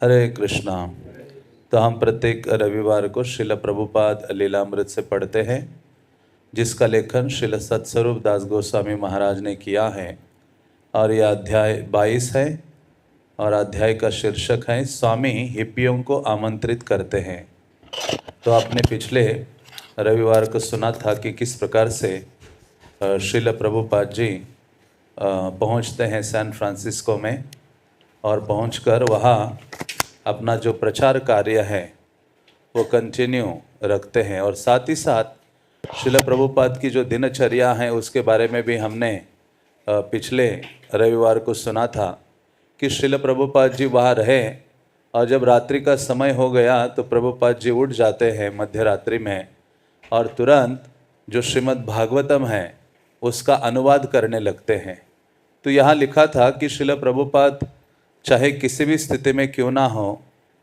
हरे कृष्णा। तो हम प्रत्येक रविवार को श्रील प्रभुपाद लीलामृत से पढ़ते हैं, जिसका लेखन श्रील सत्स्वरूप दास गोस्वामी महाराज ने किया है। और यह अध्याय 22 है और अध्याय का शीर्षक है स्वामी हिप्पियों को आमंत्रित करते हैं। तो आपने पिछले रविवार को सुना था कि किस प्रकार से श्रील प्रभुपाद जी पहुंचते हैं सैन फ्रांसिस्को में, और पहुंचकर वहाँ अपना जो प्रचार कार्य है वो कंटिन्यू रखते हैं। और साथ ही साथ श्रील प्रभुपाद की जो दिनचर्या है उसके बारे में भी हमने पिछले रविवार को सुना था कि श्रील प्रभुपाद जी वहाँ रहे, और जब रात्रि का समय हो गया तो प्रभुपाद जी उठ जाते हैं मध्य रात्रि में और तुरंत जो श्रीमद् भागवतम है उसका अनुवाद करने लगते हैं। तो यहाँ लिखा था कि श्रील प्रभुपाद चाहे किसी भी स्थिति में क्यों ना हो,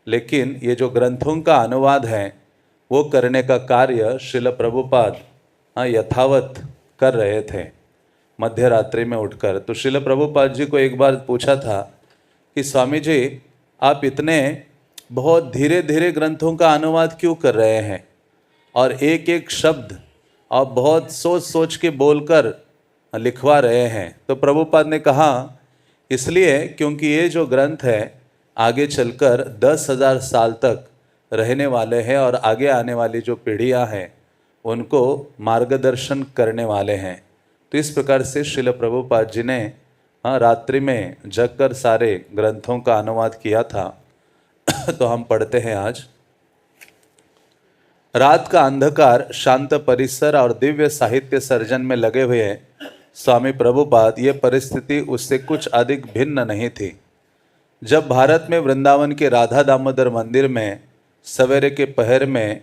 लेकिन ये जो ग्रंथों का अनुवाद है वो करने का कार्य श्रील प्रभुपाद यथावत कर रहे थे मध्य रात्रि में उठकर। तो श्रील प्रभुपाद जी को एक बार पूछा था कि स्वामी जी, आप इतने बहुत धीरे धीरे ग्रंथों का अनुवाद क्यों कर रहे हैं और एक एक शब्द आप बहुत सोच सोच के बोलकर लिखवा रहे हैं? तो प्रभुपाद ने कहा, इसलिए क्योंकि ये जो ग्रंथ है आगे चलकर 10,000 साल तक रहने वाले हैं और आगे आने वाली जो पीढ़ियां हैं उनको मार्गदर्शन करने वाले हैं। तो इस प्रकार से श्रील प्रभुपाद जी ने रात्रि में जगकर सारे ग्रंथों का अनुवाद किया था। तो हम पढ़ते हैं आज। रात का अंधकार, शांत परिसर और दिव्य साहित्य सर्जन में लगे हुए स्वामी प्रभुपाद, ये परिस्थिति उससे कुछ अधिक भिन्न नहीं थी। जब भारत में वृंदावन के राधा दामोदर मंदिर में सवेरे के पहर में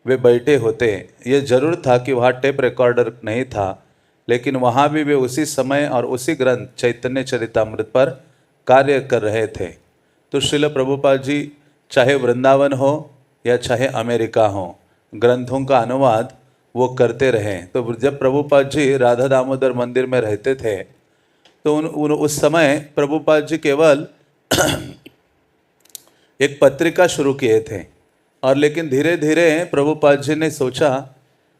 वे बैठे होते, ये जरूर था कि वहाँ टेप रिकॉर्डर नहीं था, लेकिन वहाँ भी वे उसी समय और उसी ग्रंथ चैतन्य चरितामृत पर कार्य कर रहे थे। तो श्रील प्रभुपाद जी चाहे वृंदावन हो या चाहे अमेरिका हो, ग्रंथों का अनुवाद वो करते रहे। तो जब प्रभुपाद जी राधा दामोदर मंदिर में रहते थे तो उस समय प्रभुपाद जी केवल एक पत्रिका शुरू किए थे, और लेकिन धीरे धीरे प्रभुपाद जी ने सोचा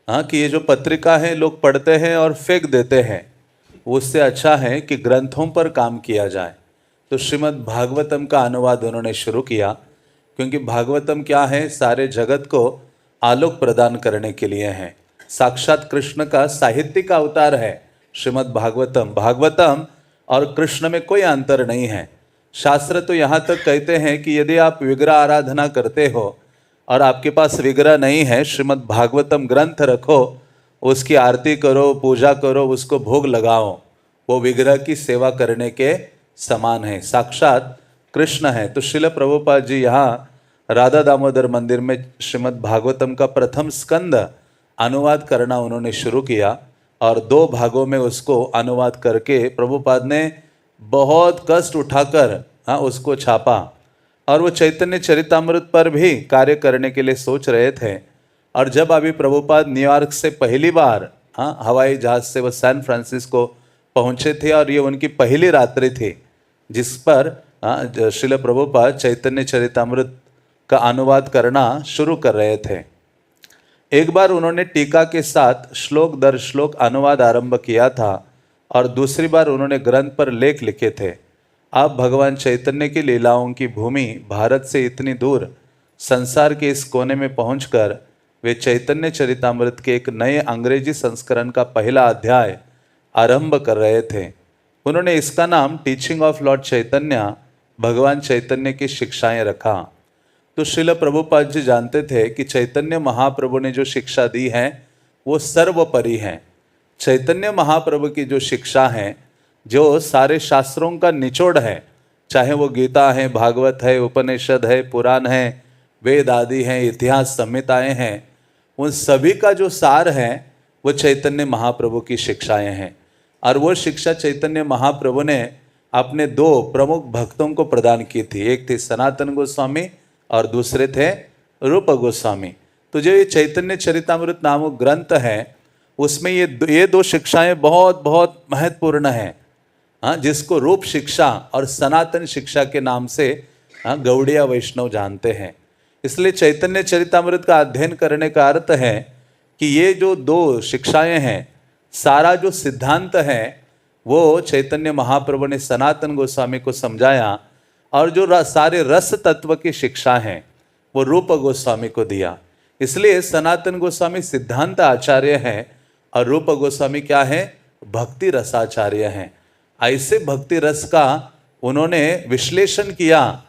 कि ये जो पत्रिका है लोग पढ़ते हैं और फेंक देते हैं, उससे अच्छा है कि ग्रंथों पर काम किया जाए। तो श्रीमद् भागवतम का अनुवाद उन्होंने शुरू किया, क्योंकि भागवतम क्या है, सारे जगत को आलोक प्रदान करने के लिए है। साक्षात कृष्ण का साहित्यिक अवतार है श्रीमद् भागवतम। भागवतम और कृष्ण में कोई अंतर नहीं है। शास्त्र तो यहाँ तक कहते हैं कि यदि आप विग्रह आराधना करते हो और आपके पास विग्रह नहीं है, श्रीमद् भागवतम ग्रंथ रखो, उसकी आरती करो, पूजा करो, उसको भोग लगाओ, वो विग्रह की सेवा करने के समान है। साक्षात कृष्ण है। तो श्रील प्रभुपाद जी यहाँ राधा दामोदर मंदिर में श्रीमद् भागवतम का प्रथम स्कंद अनुवाद करना उन्होंने शुरू किया, और 2 भागों में उसको अनुवाद करके प्रभुपाद ने बहुत कष्ट उठाकर उसको छापा। और वो चैतन्य चरितामृत पर भी कार्य करने के लिए सोच रहे थे। और जब अभी प्रभुपाद न्यूयॉर्क से पहली बार हवाई जहाज से वो सैन फ्रांसिस्को पहुँचे थे, और ये उनकी पहली रात्रि थी जिस पर श्रील प्रभुपाद चैतन्य चरितामृत का अनुवाद करना शुरू कर रहे थे। एक बार उन्होंने टीका के साथ श्लोक दर श्लोक अनुवाद आरंभ किया था, और दूसरी बार उन्होंने ग्रंथ पर लेख लिखे थे। अब भगवान चैतन्य की लीलाओं की भूमि भारत से इतनी दूर संसार के इस कोने में पहुंचकर वे चैतन्य चरितामृत के एक नए अंग्रेजी संस्करण का पहला अध्याय आरंभ कर रहे थे। उन्होंने इसका नाम टीचिंग ऑफ लॉर्ड चैतन्य, भगवान चैतन्य की शिक्षाएं रखा। तो श्रील प्रभुपाद जी जानते थे कि चैतन्य महाप्रभु ने जो शिक्षा दी है वो सर्वोपरि है। चैतन्य महाप्रभु की जो शिक्षा है, जो सारे शास्त्रों का निचोड़ है, चाहे वो गीता है, भागवत है, उपनिषद है, पुराण है, वेद आदि हैं, इतिहास संहिताएं हैं, उन सभी का जो सार है वो चैतन्य महाप्रभु की शिक्षाएं हैं। और वो शिक्षा चैतन्य महाप्रभु ने अपने 2 प्रमुख भक्तों को प्रदान की थी। एक थे सनातन गोस्वामी और दूसरे थे रूप गोस्वामी। तो जो ये चैतन्य चरितामृत नामक ग्रंथ है उसमें ये 2 शिक्षाएं बहुत बहुत महत्वपूर्ण हैं, जिसको रूप शिक्षा और सनातन शिक्षा के नाम से हाँ, गौड़िया वैष्णव जानते हैं। इसलिए चैतन्य चरितामृत का अध्ययन करने का अर्थ है कि ये जो दो शिक्षाएं हैं, सारा जो सिद्धांत है वो चैतन्य महाप्रभु ने सनातन गोस्वामी को समझाया, और जो सारे रस तत्व की शिक्षा हैं वो रूप गोस्वामी को दिया। इसलिए सनातन गोस्वामी सिद्धांत आचार्य हैं और रूप गोस्वामी क्या है, भक्ति रसाचार्य हैं। ऐसे भक्ति रस का उन्होंने विश्लेषण किया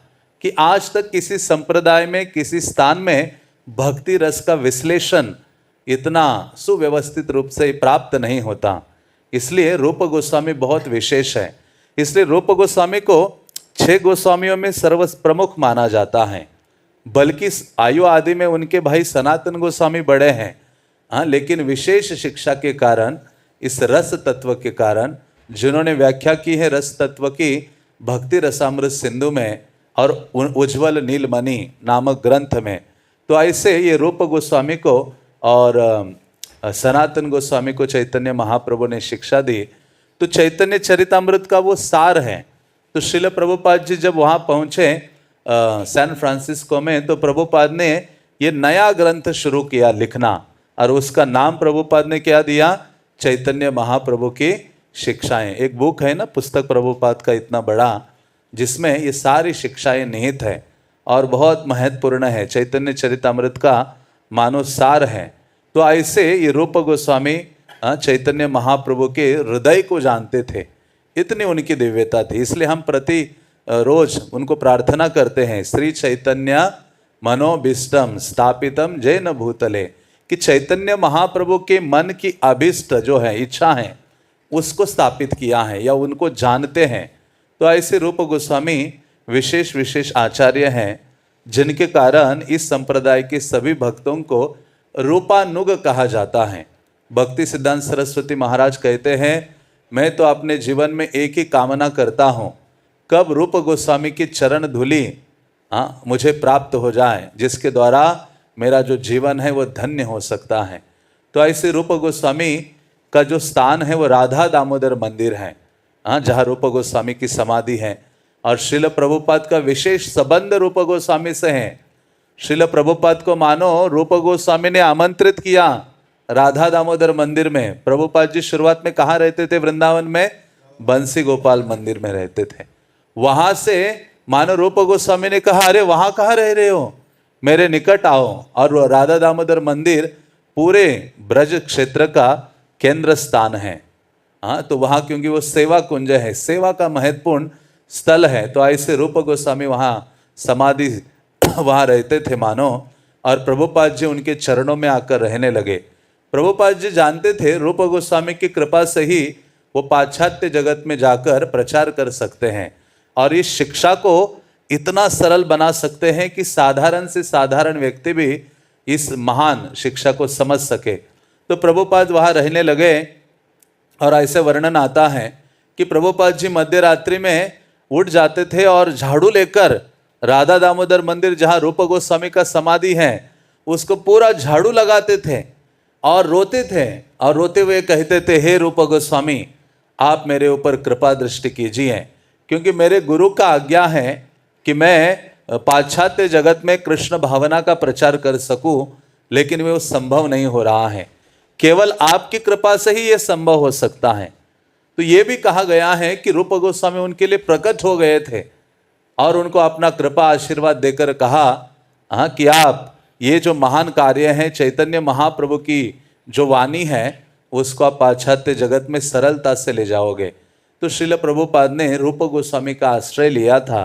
कि आज तक किसी संप्रदाय में, किसी स्थान में भक्ति रस का विश्लेषण इतना सुव्यवस्थित रूप से प्राप्त नहीं होता। इसलिए रूप गोस्वामी बहुत विशेष है। इसलिए रूप गोस्वामी को 6 गोस्वामियों में सर्व प्रमुख माना जाता है, बल्कि आयु आदि में उनके भाई सनातन गोस्वामी बड़े हैं। हाँ, लेकिन विशेष शिक्षा के कारण, इस रस तत्व के कारण, जिन्होंने व्याख्या की है रस तत्व की भक्ति रसामृत सिंधु में और उज्ज्वल नीलमणि नामक ग्रंथ में, तो ऐसे ये रूप गोस्वामी को और सनातन गोस्वामी को चैतन्य महाप्रभु ने शिक्षा दी। तो चैतन्य चरितामृत का वो सार है। तो श्रील प्रभुपाद जी जब वहाँ पहुँचे सैन फ्रांसिस्को में, तो प्रभुपाद ने ये नया ग्रंथ शुरू किया लिखना, और उसका नाम प्रभुपाद ने क्या दिया, चैतन्य महाप्रभु की शिक्षाएं। एक बुक है ना पुस्तक प्रभुपाद का इतना बड़ा, जिसमें ये सारी शिक्षाएं निहित है और बहुत महत्वपूर्ण है, चैतन्य चरितामृत का मानो सार है। तो ऐसे ये रूप गोस्वामी चैतन्य महाप्रभु के हृदय को जानते थे, इतनी उनकी दिव्यता थी। इसलिए हम प्रति रोज उनको प्रार्थना करते हैं, श्री चैतन्य मनोभीष्टम स्थापितम जैन भूतले, कि चैतन्य महाप्रभु के मन की अभिष्ट जो है, इच्छा है, उसको स्थापित किया है या उनको जानते हैं। तो ऐसे रूप गोस्वामी विशेष विशेष आचार्य हैं, जिनके कारण इस संप्रदाय के सभी भक्तों को रूपानुग कहा जाता है। भक्ति सिद्धांत सरस्वती महाराज कहते हैं, मैं तो अपने जीवन में एक ही कामना करता हूँ, कब रूप गोस्वामी की चरण धूलि मुझे प्राप्त हो जाए, जिसके द्वारा मेरा जो जीवन है वो धन्य हो सकता है। तो ऐसे रूप गोस्वामी का जो स्थान है वो राधा दामोदर मंदिर है, जहाँ रूप गोस्वामी की समाधि है। और श्रील प्रभुपाद का विशेष संबंध रूप गोस्वामी से है। श्रील प्रभुपाद को मानो रूप गोस्वामी ने आमंत्रित किया राधा दामोदर मंदिर में। प्रभुपाद जी शुरुआत में कहाँ रहते थे, वृंदावन में बंसी गोपाल मंदिर में रहते थे। वहां से मानो रूप गोस्वामी ने कहा, अरे वहां कहाँ रह रहे हो, मेरे निकट आओ। और राधा दामोदर मंदिर पूरे ब्रज क्षेत्र का केंद्र स्थान है। तो वहां क्योंकि वो सेवा कुंज है, सेवा का महत्वपूर्ण स्थल है, तो ऐसे रूप गोस्वामी वहां समाधि वहां रहते थे मानो। और प्रभुपाद जी उनके चरणों में आकर रहने लगे। प्रभुपाद जी जानते थे रूप गोस्वामी की कृपा से ही वो पाश्चात्य जगत में जाकर प्रचार कर सकते हैं और इस शिक्षा को इतना सरल बना सकते हैं कि साधारण से साधारण व्यक्ति भी इस महान शिक्षा को समझ सके। तो प्रभुपाद वहाँ रहने लगे और ऐसे वर्णन आता है कि प्रभुपाद जी मध्य रात्रि में उठ जाते थे और झाड़ू लेकर राधा दामोदर मंदिर जहाँ रूप गोस्वामी का समाधि है उसको पूरा झाड़ू लगाते थे और रोते थे, और रोते हुए कहते थे, हे रूप गोस्वामी आप मेरे ऊपर कृपा दृष्टि कीजिए, क्योंकि मेरे गुरु का आज्ञा है कि मैं पाश्चात्य जगत में कृष्ण भावना का प्रचार कर सकूं, लेकिन वो संभव नहीं हो रहा है, केवल आपकी कृपा से ही ये संभव हो सकता है। तो ये भी कहा गया है कि रूप गोस्वामी उनके लिए प्रकट हो गए थे और उनको अपना कृपा आशीर्वाद देकर कहा कि आप ये जो महान कार्य है, चैतन्य महाप्रभु की जो वाणी है उसको आप पाश्चात्य जगत में सरलता से ले जाओगे। तो श्रील प्रभुपाद ने रूप गोस्वामी का आश्रय लिया था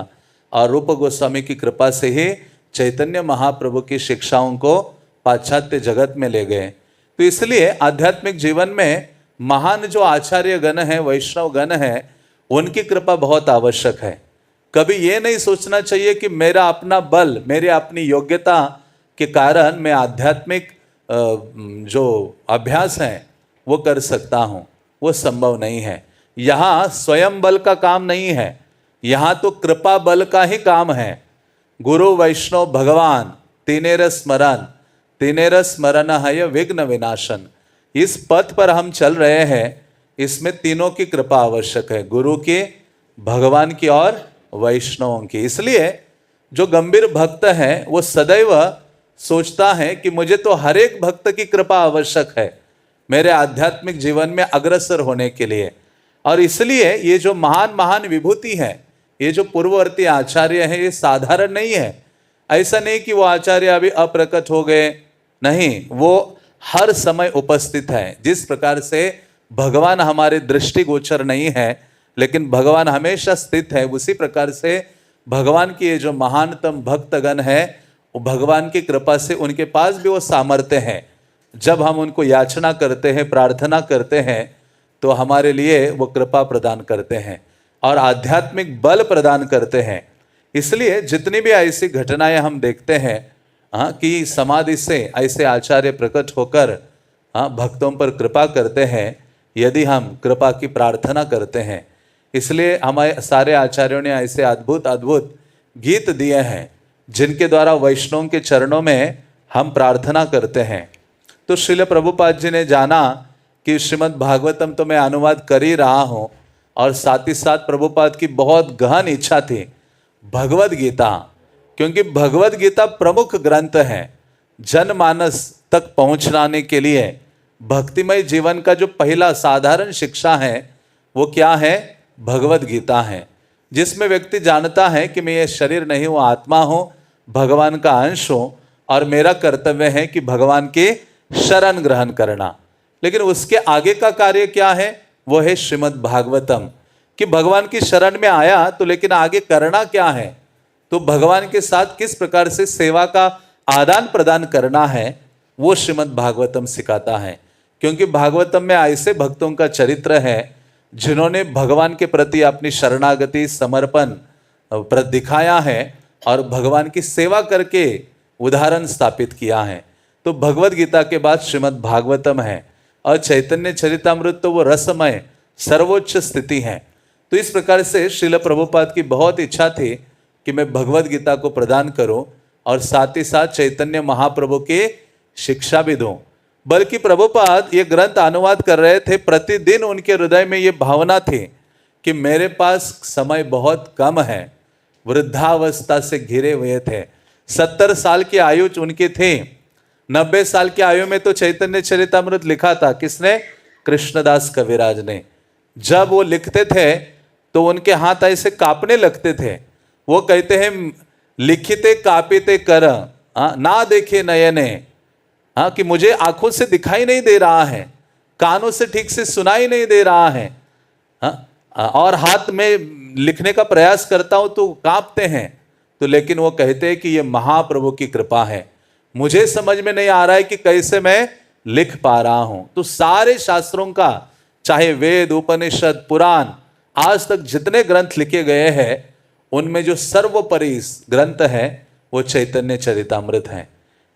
और रूप गोस्वामी की कृपा से ही चैतन्य महाप्रभु की शिक्षाओं को पाश्चात्य जगत में ले गए। तो इसलिए आध्यात्मिक जीवन में महान जो आचार्य गण है, वैष्णव गण है, उनकी कृपा बहुत आवश्यक है। कभी ये नहीं सोचना चाहिए कि मेरा अपना बल, मेरे अपनी योग्यता के कारण मैं आध्यात्मिक जो अभ्यास है वो कर सकता हूँ, वो संभव नहीं है। यहाँ स्वयं बल का काम नहीं है, यहाँ तो कृपा बल का ही काम है। गुरु वैष्णव भगवान तीनेर स्मरण, तीनेर स्मरण है विघ्न विनाशन। इस पथ पर हम चल रहे हैं, इसमें तीनों की कृपा आवश्यक है, गुरु की, भगवान की और वैष्णवों की। इसलिए जो गंभीर भक्त है वो सदैव सोचता है कि मुझे तो हर एक भक्त की कृपा आवश्यक है मेरे आध्यात्मिक जीवन में अग्रसर होने के लिए। और इसलिए ये जो महान महान विभूति है, ये जो पूर्ववर्ती आचार्य हैं, ये साधारण नहीं है। ऐसा नहीं कि वो आचार्य अभी अप्रकट हो गए, नहीं, वो हर समय उपस्थित है। जिस प्रकार से भगवान हमारे दृष्टिगोचर नहीं है लेकिन भगवान हमेशा स्थित है, उसी प्रकार से भगवान की ये जो महानतम भक्तगण है, वो भगवान की कृपा से उनके पास भी वो सामर्थ्य है। जब हम उनको याचना करते हैं, प्रार्थना करते हैं, तो हमारे लिए वो कृपा प्रदान करते हैं और आध्यात्मिक बल प्रदान करते हैं। इसलिए जितनी भी ऐसी घटनाएं हम देखते हैं कि समाधि से ऐसे आचार्य प्रकट होकर भक्तों पर कृपा करते हैं, यदि हम कृपा की प्रार्थना करते हैं। इसलिए हमारे सारे आचार्यों ने ऐसे अद्भुत अद्भुत गीत दिए हैं जिनके द्वारा वैष्णवों के चरणों में हम प्रार्थना करते हैं। तो श्रील प्रभुपाद जी ने जाना कि श्रीमद् भागवतम तो मैं अनुवाद कर ही रहा हूँ, और साथ ही साथ प्रभुपाद की बहुत गहन इच्छा थी भगवद गीता, क्योंकि भगवद गीता प्रमुख ग्रंथ है जनमानस तक पहुँचाने के लिए। भक्तिमय जीवन का जो पहला साधारण शिक्षा है वो क्या है? भगवद गीता है, जिसमें व्यक्ति जानता है कि मैं ये शरीर नहीं हूँ, आत्मा हूँ, भगवान का अंश हूँ, और मेरा कर्तव्य है कि भगवान की शरण ग्रहण करना। लेकिन उसके आगे का कार्य क्या है? वो है श्रीमद् भागवतम, कि भगवान की शरण में आया तो लेकिन आगे करना क्या है, तो भगवान के साथ किस प्रकार से सेवा का आदान प्रदान करना है, वो श्रीमद् भागवतम सिखाता है। क्योंकि भागवतम में ऐसे भक्तों का चरित्र है जिन्होंने भगवान के प्रति अपनी शरणागति, समर्पण दिखाया है और भगवान की सेवा करके उदाहरण स्थापित किया है। तो भगवद गीता के बाद श्रीमद् भागवतम है, और चैतन्य चरितामृत तो वो रसमय सर्वोच्च स्थिति है। तो इस प्रकार से श्रील प्रभुपाद की बहुत इच्छा थी कि मैं भगवद गीता को प्रदान करूं और साथ ही साथ चैतन्य महाप्रभु की शिक्षा भी दूं। बल्कि प्रभुपाद ये ग्रंथ अनुवाद कर रहे थे, प्रतिदिन उनके हृदय में ये भावना थी कि मेरे पास समय बहुत कम है। वृद्धावस्था से घिरे हुए थे, 70 साल की आयु उनकी थी। 90 साल की आयु में तो चैतन्य चरितामृत लिखा था, किसने? कृष्णदास कविराज ने। जब वो लिखते थे तो उनके हाथ ऐसे कांपने लगते थे। वो कहते हैं, लिखिते कापिते कर ना देखे नयने, कि मुझे आंखों से दिखाई नहीं दे रहा है, कानों से ठीक से सुनाई नहीं दे रहा है, और हाथ में लिखने का प्रयास करता हूं तो कांपते हैं। तो लेकिन वो कहते हैं कि ये महाप्रभु की कृपा है, मुझे समझ में नहीं आ रहा है कि कैसे मैं लिख पा रहा हूं। तो सारे शास्त्रों का, चाहे वेद, उपनिषद, पुराण, आज तक जितने ग्रंथ लिखे गए हैं, उनमें जो सर्वोपरि ग्रंथ है वो चैतन्य चरितामृत है।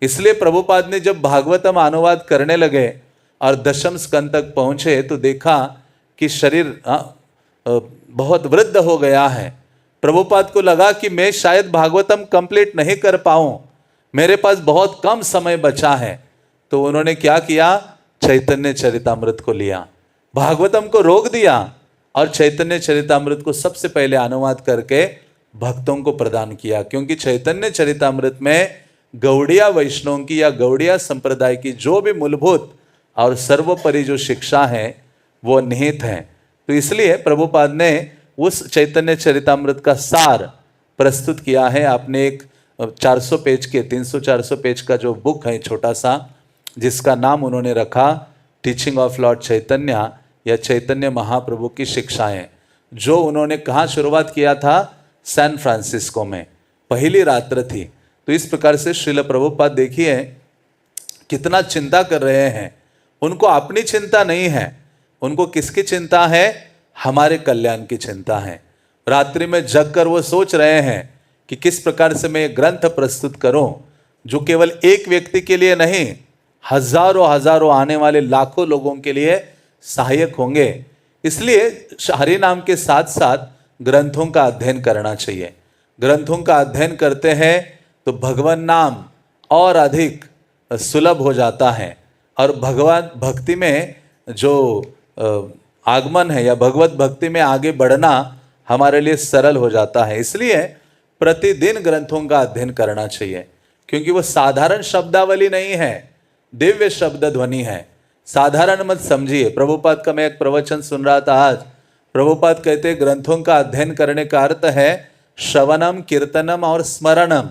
इसलिए प्रभुपाद ने जब भागवतम अनुवाद करने लगे और दशम स्कंद तक पहुंचे तो देखा कि शरीर बहुत वृद्ध हो गया है। प्रभुपाद को लगा कि मैं शायद भागवतम कंप्लीट नहीं कर पाऊं, मेरे पास बहुत कम समय बचा है। तो उन्होंने क्या किया? चैतन्य चरितामृत को लिया, भागवतम को रोक दिया और चैतन्य चरितामृत को सबसे पहले अनुवाद करके भक्तों को प्रदान किया। क्योंकि चैतन्य चरितामृत में गौड़िया वैष्णवों की या गौड़िया संप्रदाय की जो भी मूलभूत और सर्वोपरि जो शिक्षा है वो निहित है। तो इसलिए प्रभुपाद ने उस चैतन्य चरितामृत का सार प्रस्तुत किया है। आपने एक 400 पेज के 300-400 पेज का जो बुक है छोटा सा, जिसका नाम उन्होंने रखा टीचिंग ऑफ लॉर्ड चैतन्य, या चैतन्य महाप्रभु की शिक्षाएं, जो उन्होंने कहाँ शुरुआत किया था? सैन फ्रांसिस्को में, पहली रात्र थी। तो इस प्रकार से श्रील प्रभुपाद देखिए कितना चिंता कर रहे हैं। उनको अपनी चिंता नहीं है, उनको किसकी चिंता है? हमारे कल्याण की चिंता है। रात्रि में जग कर वो सोच रहे हैं कि किस प्रकार से मैं ग्रंथ प्रस्तुत करूं जो केवल एक व्यक्ति के लिए नहीं, हजारों हजारों आने वाले लाखों लोगों के लिए सहायक होंगे। इसलिए हरि नाम के साथ साथ ग्रंथों का अध्ययन करना चाहिए। ग्रंथों का अध्ययन करते हैं तो भगवान नाम और अधिक सुलभ हो जाता है, और भगवान भक्ति में जो आगमन है या भगवत भक्ति में आगे बढ़ना हमारे लिए सरल हो जाता है। इसलिए प्रतिदिन ग्रंथों का अध्ययन करना चाहिए, क्योंकि वो साधारण शब्दावली नहीं है, दिव्य शब्द ध्वनि है। साधारण मत समझिए। प्रभुपाद का मैं एक प्रवचन सुन रहा था आज। प्रभुपाद कहते ग्रंथों का अध्ययन करने का अर्थ है श्रवणम, कीर्तनम और स्मरणम,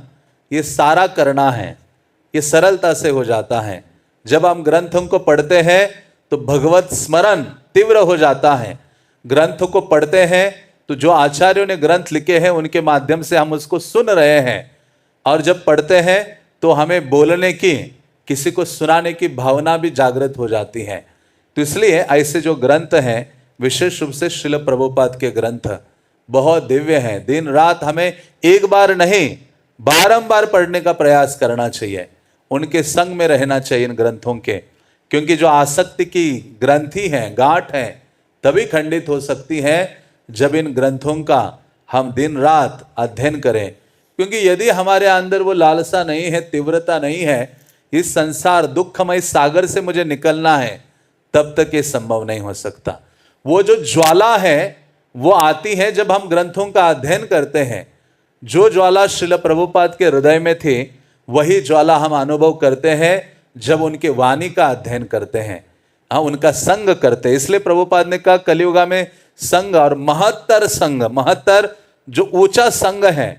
ये सारा करना है। ये सरलता से हो जाता है। जब हम ग्रंथों को पढ़ते हैं तो भगवत स्मरण तीव्र हो जाता है। ग्रंथ को पढ़ते हैं तो जो आचार्यों ने ग्रंथ लिखे हैं उनके माध्यम से हम उसको सुन रहे हैं, और जब पढ़ते हैं तो हमें बोलने की, किसी को सुनाने की भावना भी जागृत हो जाती है। तो इसलिए ऐसे जो ग्रंथ हैं, विशेष रूप से श्रील प्रभुपाद के ग्रंथ बहुत दिव्य हैं। दिन रात हमें एक बार नहीं, बारंबार पढ़ने का प्रयास करना चाहिए। उनके संग में रहना चाहिए इन ग्रंथों के, क्योंकि जो आसक्ति की ग्रंथि है, गांठ है, तभी खंडित हो सकती है जब इन ग्रंथों का हम दिन रात अध्ययन करें। क्योंकि यदि हमारे अंदर वो लालसा नहीं है, तीव्रता नहीं है, इस संसार दुखमय सागर से मुझे निकलना है, तब तक ये संभव नहीं हो सकता। वो जो ज्वाला है वो आती है जब हम ग्रंथों का अध्ययन करते हैं। जो ज्वाला श्रील प्रभुपाद के हृदय में थी, वही ज्वाला हम अनुभव करते हैं जब उनके वाणी का अध्ययन करते हैं, हाँ, उनका संग करते हैं। इसलिए प्रभुपाद ने कहा कलियुगा में संग और महत्तर संग, महत्तर जो ऊंचा संग है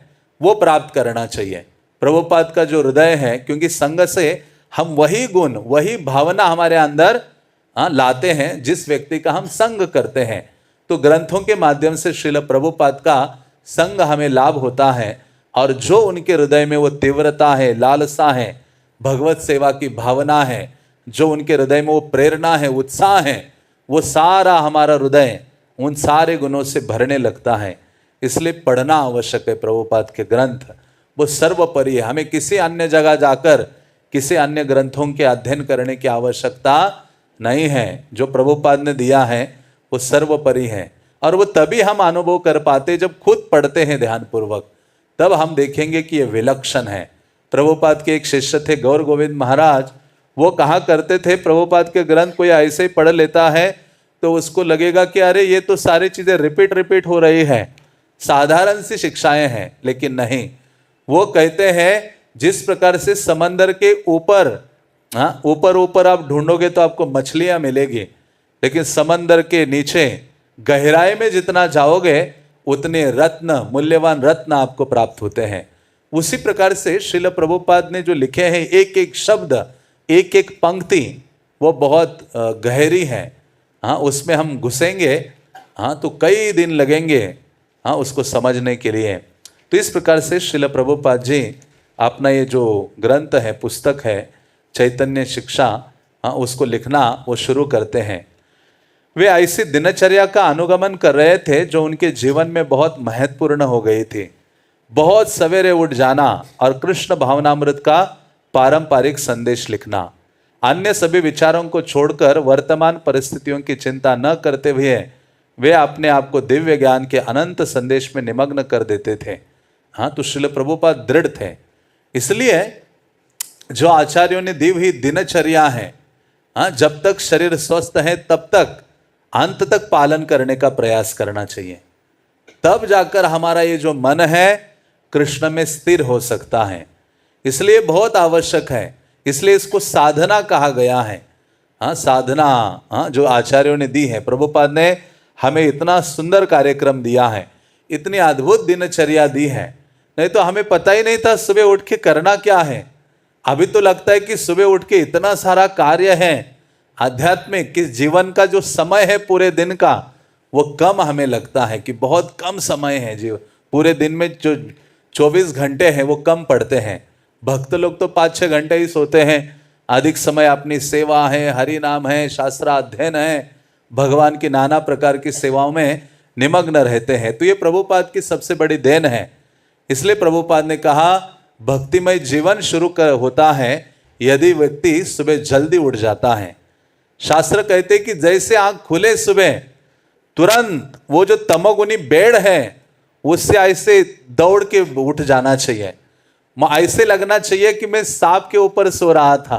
वो प्राप्त करना चाहिए। प्रभुपाद का जो हृदय है, क्योंकि संग से हम वही गुण, वही भावना हमारे अंदर लाते हैं जिस व्यक्ति का हम संग करते हैं। तो ग्रंथों के माध्यम से श्रील प्रभुपाद का संग हमें लाभ होता है, और जो उनके हृदय में वो तीव्रता है, लालसा है, भगवत सेवा की भावना है, जो उनके हृदय में वो प्रेरणा है, उत्साह है, वो सारा हमारा हृदय उन सारे गुणों से भरने लगता है। इसलिए पढ़ना आवश्यक है प्रभुपाद के ग्रंथ, वो सर्वोपरि है। हमें किसी अन्य जगह जाकर किसी अन्य ग्रंथों के अध्ययन करने की आवश्यकता नहीं है। जो प्रभुपाद ने दिया है वो सर्वोपरि है, और वो तभी हम अनुभव कर पाते जब खुद पढ़ते हैं ध्यानपूर्वक, तब हम देखेंगे कि ये विलक्षण है। प्रभुपाद के एक शिष्य थे गौर गोविंद महाराज, वो कहा करते थे प्रभुपाद के ग्रंथ कोई ऐसे ही पढ़ लेता है तो उसको लगेगा कि अरे ये तो सारी चीजें रिपीट हो रही है, साधारण सी शिक्षाएं हैं। लेकिन नहीं, वो कहते हैं जिस प्रकार से समंदर के ऊपर ऊपर आप ढूंढोगे तो आपको मछलियां मिलेगी, लेकिन समंदर के नीचे गहराई में जितना जाओगे उतने रत्न, मूल्यवान रत्न आपको प्राप्त होते हैं। उसी प्रकार से श्रील प्रभुपाद ने जो लिखे हैं, एक एक शब्द, एक एक पंक्ति वो बहुत गहरी है। हाँ, उसमें हम घुसेंगे तो कई दिन लगेंगे उसको समझने के लिए। तो इस प्रकार से श्रील प्रभुपाद जी अपना ये जो ग्रंथ है, पुस्तक है चैतन्य शिक्षा, उसको लिखना वो शुरू करते हैं। वे ऐसी दिनचर्या का अनुगमन कर रहे थे जो उनके जीवन में बहुत महत्वपूर्ण हो गई थी। बहुत सवेरे उठ जाना और कृष्ण भावनामृत का पारंपरिक संदेश लिखना, अन्य सभी विचारों को छोड़कर वर्तमान परिस्थितियों की चिंता न करते हुए वे अपने आप को दिव्य ज्ञान के अनंत संदेश में निमग्न कर देते थे। हाँ, तो श्रील प्रभुपाद दृढ़ थे। इसलिए जो आचार्यों ने दी हुई दिनचर्या है, जब तक शरीर स्वस्थ है तब तक अंत तक पालन करने का प्रयास करना चाहिए। तब जाकर हमारा ये जो मन है कृष्ण में स्थिर हो सकता है। इसलिए बहुत आवश्यक है, इसलिए इसको साधना कहा गया है। साधना जो आचार्यों ने दी है, प्रभुपाद ने हमें इतना सुंदर कार्यक्रम दिया है, इतनी अद्भुत दिनचर्या दी है। नहीं तो हमें पता ही नहीं था सुबह उठ के करना क्या है। अभी तो लगता है कि सुबह उठ के इतना सारा कार्य है आध्यात्मिक, कि जीवन का जो समय है पूरे दिन का वो कम हमें लगता है कि बहुत कम समय है। जीवन पूरे दिन में जो 24 घंटे हैं वो कम पड़ते हैं। भक्त लोग तो 5-6 घंटे ही सोते हैं, अधिक समय अपनी सेवा है, हरि नाम है, शास्त्राध्ययन है, भगवान की नाना प्रकार की सेवाओं में निमग्न रहते हैं। तो ये प्रभुपाद की सबसे बड़ी देन है। इसलिए प्रभुपाद ने कहा भक्तिमय जीवन शुरू होता है यदि व्यक्ति सुबह जल्दी उठ जाता है। शास्त्र कहते हैं कि जैसे आंख खुले सुबह, तुरंत वो जो तमोगुनी बेड़ है उससे ऐसे दौड़ के उठ जाना चाहिए। ऐसे लगना चाहिए कि मैं सांप के ऊपर सो रहा था।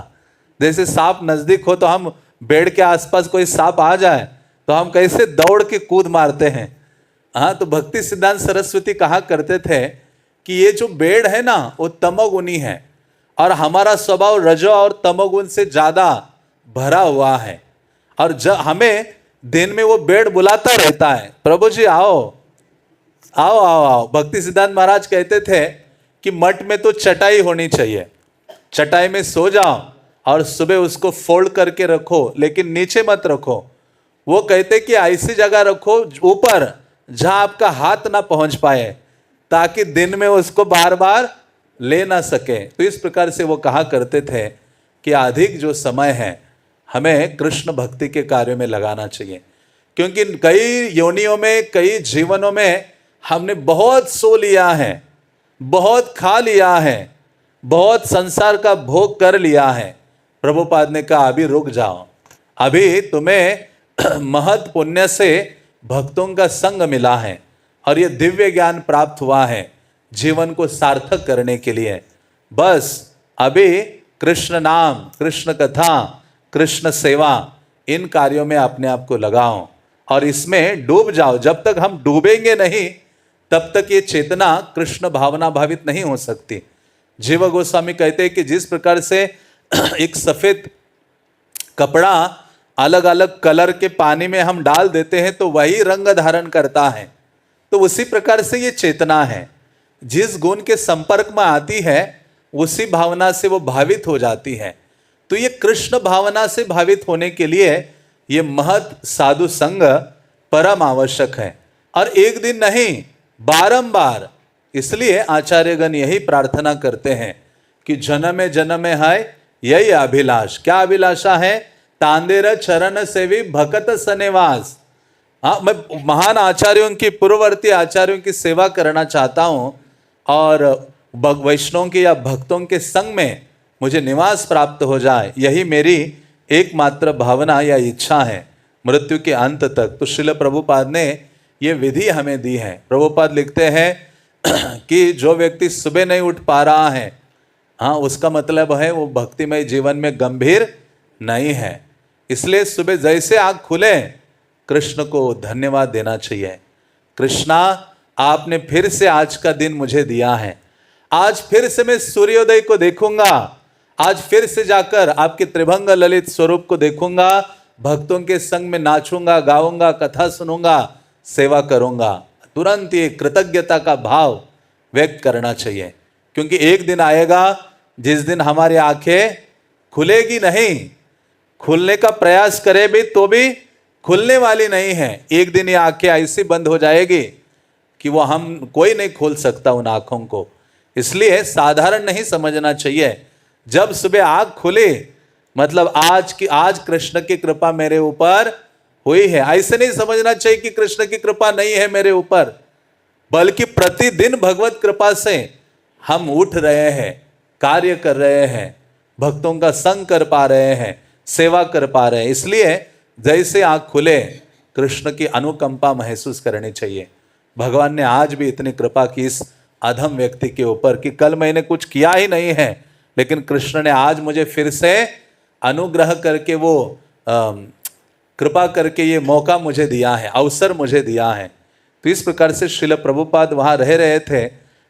जैसे सांप नजदीक हो तो हम बेड के आसपास कोई सांप आ जाए तो हम कैसे दौड़ के कूद मारते हैं। हाँ, तो भक्ति सिद्धांत सरस्वती कहा करते थे कि ये जो बेड़ है ना वो तमोगुनी है और हमारा स्वभाव रजो और तमोगुण से ज्यादा भरा हुआ है। और जब हमें दिन में वो बेड़ बुलाता रहता है, प्रभु जी आओ आओ आओ आओ। भक्ति सिद्धांत महाराज कहते थे कि मठ में तो चटाई होनी चाहिए, चटाई में सो जाओ और सुबह उसको फोल्ड करके रखो, लेकिन नीचे मत रखो। वो कहते कि ऐसी जगह रखो ऊपर जहां आपका हाथ ना पहुंच पाए, ताकि दिन में उसको बार बार ले ना सके। तो इस प्रकार से वो कहा करते थे कि अधिक जो समय है हमें कृष्ण भक्ति के कार्य में लगाना चाहिए, क्योंकि कई योनियों में, कई जीवनों में हमने बहुत सो लिया है, बहुत खा लिया है, बहुत संसार का भोग कर लिया है। प्रभुपाद ने कहा अभी रुक जाओ, अभी तुम्हें महत् पुण्य से भक्तों का संग मिला है और ये दिव्य ज्ञान प्राप्त हुआ है जीवन को सार्थक करने के लिए। बस अभी कृष्ण नाम, कृष्ण कथा, कृष्ण सेवा, इन कार्यों में अपने आप को लगाओ और इसमें डूब जाओ। जब तक हम डूबेंगे नहीं तब तक ये चेतना कृष्ण भावना भावित नहीं हो सकती। जीव गोस्वामी कहते हैं कि जिस प्रकार से एक सफेद कपड़ा अलग अलग कलर के पानी में हम डाल देते हैं तो वही रंग धारण करता है, तो उसी प्रकार से ये चेतना है, जिस गुण के संपर्क में आती है उसी भावना से वो भावित हो जाती है। तो ये कृष्ण भावना से भावित होने के लिए ये महत् साधु संग परम आवश्यक है, और एक दिन नहीं बारंबार। इसलिए आचार्यगण यही प्रार्थना करते हैं कि जन्म जन्म है यही अभिलाष। क्या अभिलाषा है? तांदेर चरण सेवी भकत सनेवास। हाँ, मैं महान आचार्यों की, पूर्ववर्ती आचार्यों की सेवा करना चाहता हूँ और वैष्णवों के या भक्तों के संग में मुझे निवास प्राप्त हो जाए, यही मेरी एकमात्र भावना या इच्छा है मृत्यु के अंत तक। तो श्रील प्रभुपाद ने ये विधि हमें दी है। प्रभुपाद लिखते हैं कि जो व्यक्ति सुबह नहीं उठ पा रहा है, हाँ, उसका मतलब है वो भक्तिमय जीवन में गंभीर नहीं है। इसलिए सुबह जैसे आँख खुले कृष्ण को धन्यवाद देना चाहिए। कृष्णा, आपने फिर से आज का दिन मुझे दिया है, आज फिर से मैं सूर्योदय को देखूंगा, आज फिर से जाकर आपके त्रिभंग ललित स्वरूप को देखूंगा, भक्तों के संग में नाचूंगा, गाऊंगा, कथा सुनूंगा, सेवा करूंगा। तुरंत ये कृतज्ञता का भाव व्यक्त करना चाहिए, क्योंकि एक दिन आएगा जिस दिन हमारी आंखें खुलेगी नहीं, खुलने का प्रयास करे भी तो भी खुलने वाली नहीं है। एक दिन ये आंखें ऐसी बंद हो जाएगी कि वो हम कोई नहीं खोल सकता उन आंखों को। इसलिए साधारण नहीं समझना चाहिए। जब सुबह आंख खुले मतलब आज कृष्ण की कृपा मेरे ऊपर हुई है, ऐसे नहीं समझना चाहिए कि कृष्ण की कृपा नहीं है मेरे ऊपर, बल्कि प्रतिदिन भगवत कृपा से हम उठ रहे हैं, कार्य कर रहे हैं, भक्तों का संग कर पा रहे हैं, सेवा कर पा रहे हैं। इसलिए जैसे आंख खुले कृष्ण की अनुकंपा महसूस करनी चाहिए। भगवान ने आज भी इतनी कृपा की इस अधम व्यक्ति के ऊपर कि कल मैंने कुछ किया ही नहीं है, लेकिन कृष्ण ने आज मुझे फिर से अनुग्रह करके वो कृपा करके ये मौका मुझे दिया है, अवसर मुझे दिया है। तो इस प्रकार से श्रील प्रभुपाद वहाँ रह रहे थे,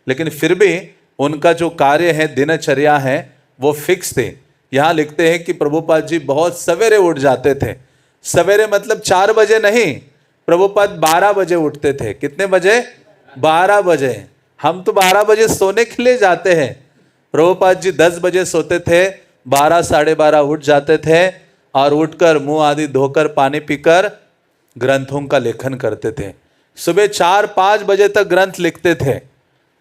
लेकिन फिर भी उनका जो कार्य है, दिनचर्या है, वो फिक्स थे। यहाँ लिखते हैं कि प्रभुपाद जी बहुत सवेरे उठ जाते थे। सवेरे मतलब 4 बजे नहीं, प्रभुपाद 12 बजे उठते थे। कितने बजे? 12 बजे। हम तो 12 बजे सोने के लिए जाते हैं। प्रभुपाद जी 10 बजे सोते थे, 12 साढ़े 12 उठ जाते थे और उठकर मुंह आदि धोकर पानी पीकर ग्रंथों का लेखन करते थे। सुबह 4-5 बजे तक ग्रंथ लिखते थे।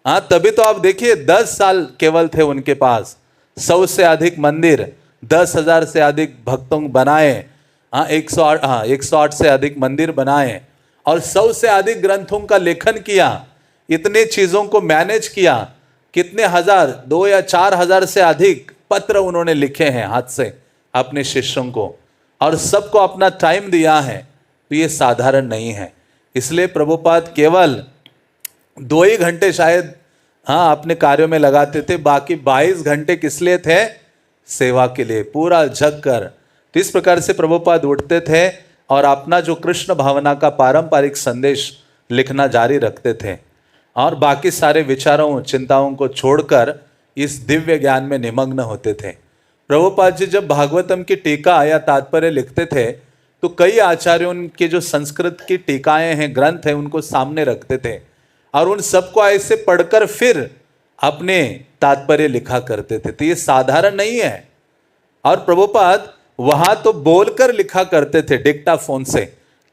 हाँ, तभी तो आप देखिए 10 साल केवल थे उनके पास, 100 से अधिक मंदिर, 10,000 से अधिक भक्तों बनाए। हाँ, 108 से अधिक मंदिर बनाए और 100 से अधिक ग्रंथों का लेखन किया। इतने चीजों को मैनेज किया। कितने हजार, 2 या 4 हजार से अधिक पत्र उन्होंने लिखे हैं हाथ से अपने शिष्यों को, और सबको अपना टाइम दिया है। तो ये साधारण नहीं है। इसलिए प्रभुपाद केवल 2 ही घंटे शायद हाँ अपने कार्यों में लगाते थे, बाकी 22 घंटे किस लिए थे? सेवा के लिए, पूरा जग कर। तो इस प्रकार से प्रभुपाद उठते थे और अपना जो कृष्ण भावना का पारंपरिक संदेश लिखना जारी रखते थे। और बाकी सारे विचारों चिंताओं को छोड़कर इस दिव्य ज्ञान में निमग्न होते थे। प्रभुपाद जी जब भागवतम की टीका या तात्पर्य लिखते थे तो कई आचार्यों के जो संस्कृत की टीकाएं हैं, ग्रंथ हैं, उनको सामने रखते थे और उन सबको ऐसे पढ़कर फिर अपने तात्पर्य लिखा करते थे। तो ये साधारण नहीं है। और प्रभुपाद वहां तो बोलकर लिखा करते थे, डिक्टाफोन से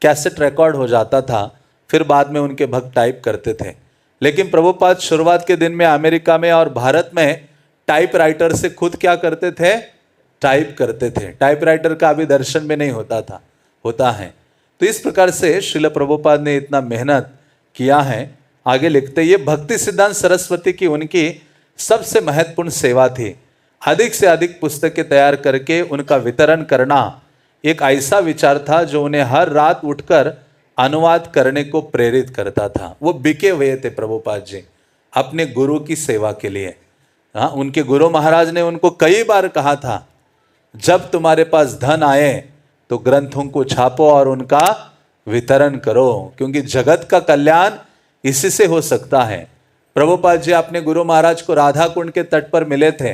कैसेट रिकॉर्ड हो जाता था, फिर बाद में उनके भक्त टाइप करते थे। लेकिन प्रभुपाद शुरुआत के दिन में अमेरिका में और भारत में टाइपराइटर से खुद क्या करते थे, टाइप करते थे। टाइपराइटर का अभी दर्शन में नहीं होता है। तो इस प्रकार से श्रील प्रभुपाद ने इतना मेहनत किया है। आगे लिखते, ये भक्ति सिद्धांत सरस्वती की उनकी सबसे महत्वपूर्ण सेवा थी। अधिक से अधिक पुस्तकें तैयार करके उनका वितरण करना एक ऐसा विचार था जो उन्हें हर रात उठकर अनुवाद करने को प्रेरित करता था। वो बिके हुए थे प्रभुपाद जी अपने गुरु की सेवा के लिए। हाँ, उनके गुरु महाराज ने उनको कई बार कहा था, जब तुम्हारे पास धन आए तो ग्रंथों को छापो और उनका वितरण करो, क्योंकि जगत का कल्याण इसी से हो सकता है। प्रभुपाद जी अपने गुरु महाराज को राधा कुंड के तट पर मिले थे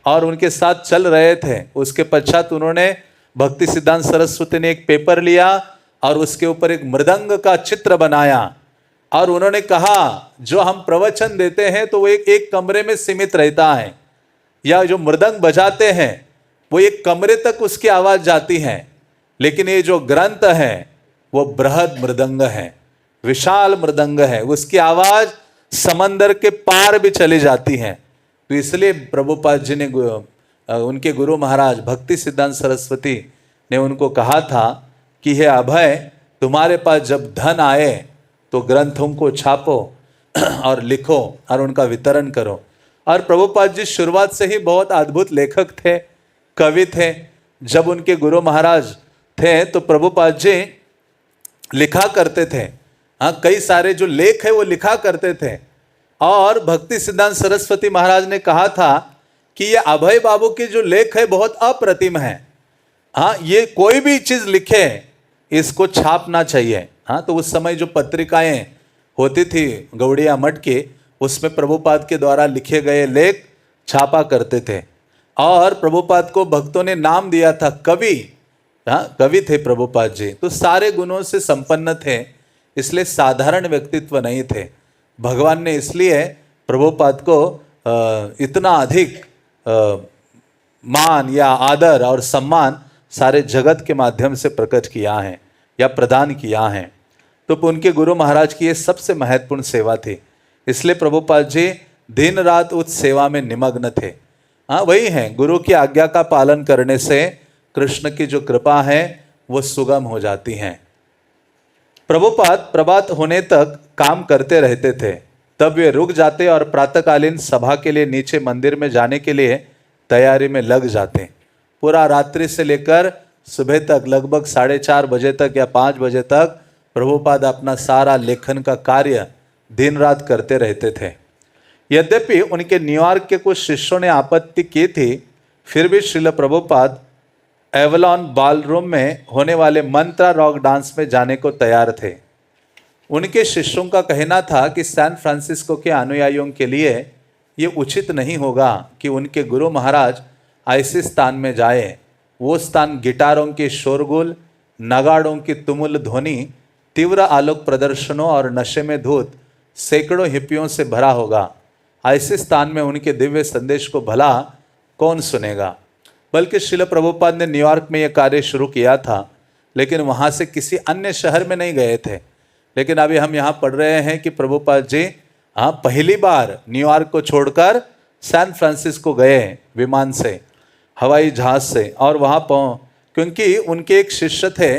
और उनके साथ चल रहे थे। उसके पश्चात उन्होंने भक्ति सिद्धांत सरस्वती ने एक पेपर लिया और उसके ऊपर एक मृदंग का चित्र बनाया और उन्होंने कहा, जो हम प्रवचन देते हैं तो वो एक कमरे में सीमित रहता है, या जो मृदंग बजाते हैं वो एक कमरे तक उसकी आवाज जाती है, लेकिन ये जो ग्रंथ है वो बृहद मृदंग है, विशाल मृदंग है, उसकी आवाज समंदर के पार भी चली जाती है। तो इसलिए प्रभुपाद जी ने उनके गुरु महाराज भक्ति सिद्धांत सरस्वती ने उनको कहा था कि हे अभय, तुम्हारे पास जब धन आए तो ग्रंथों को छापो और लिखो और उनका वितरण करो। और प्रभुपाद जी शुरुआत से ही बहुत अद्भुत लेखक थे, कवि थे। जब उनके गुरु महाराज थे तो प्रभुपाद जी लिखा करते थे। हाँ, कई सारे जो लेख है वो लिखा करते थे। और भक्ति सिद्धांत सरस्वती महाराज ने कहा था कि ये अभय बाबू के जो लेख है बहुत अप्रतिम है। हाँ, ये कोई भी चीज लिखे इसको छापना चाहिए। हाँ, तो उस समय जो पत्रिकाएं होती थी गौड़िया मठ के, उसमें प्रभुपाद के द्वारा लिखे गए लेख छापा करते थे। और प्रभुपाद को भक्तों ने नाम दिया था कवि। हाँ, कवि थे प्रभुपाद जी, तो सारे गुणों से संपन्न थे, इसलिए साधारण व्यक्तित्व नहीं थे। भगवान ने इसलिए प्रभुपाद को इतना अधिक मान या आदर और सम्मान सारे जगत के माध्यम से प्रकट किया है या प्रदान किया है। तो उनके गुरु महाराज की ये सबसे महत्वपूर्ण सेवा थी, इसलिए प्रभुपाद जी दिन रात उस सेवा में निमग्न थे। हाँ, वही है, गुरु की आज्ञा का पालन करने से कृष्ण की जो कृपा है वो सुगम हो जाती है। प्रभुपाद प्रभात होने तक काम करते रहते थे, तब वे रुक जाते और प्रातःकालीन सभा के लिए नीचे मंदिर में जाने के लिए तैयारी में लग जाते। पूरा रात्रि से लेकर सुबह तक लगभग 4:30 बजे तक या 5 बजे तक प्रभुपाद अपना सारा लेखन का कार्य दिन रात करते रहते थे। यद्यपि उनके न्यूयॉर्क के कुछ शिष्यों ने आपत्ति की थी, फिर भी श्रील प्रभुपाद एवलॉन बॉलरूम में होने वाले मंत्रा रॉक डांस में जाने को तैयार थे। उनके शिष्यों का कहना था कि सैन फ्रांसिस्को के अनुयायियों के लिए ये उचित नहीं होगा कि उनके गुरु महाराज ऐसे स्थान में जाए। वो स्थान गिटारों के शोरगुल, नगाड़ों की तुमुल ध्वनि, तीव्र आलोक प्रदर्शनों और नशे में धुत सैकड़ों हिप्पियों से भरा होगा। ऐसे स्थान में उनके दिव्य संदेश को भला कौन सुनेगा। बल्कि श्रील प्रभुपाद ने न्यूयॉर्क में यह कार्य शुरू किया था, लेकिन वहाँ से किसी अन्य शहर में नहीं गए थे। लेकिन अभी हम यहाँ पढ़ रहे हैं कि प्रभुपाद जी पहली बार न्यूयॉर्क को छोड़कर सैन फ्रांसिस्को गए विमान से, हवाई जहाज से, और वहाँ क्योंकि उनके एक शिष्य थे,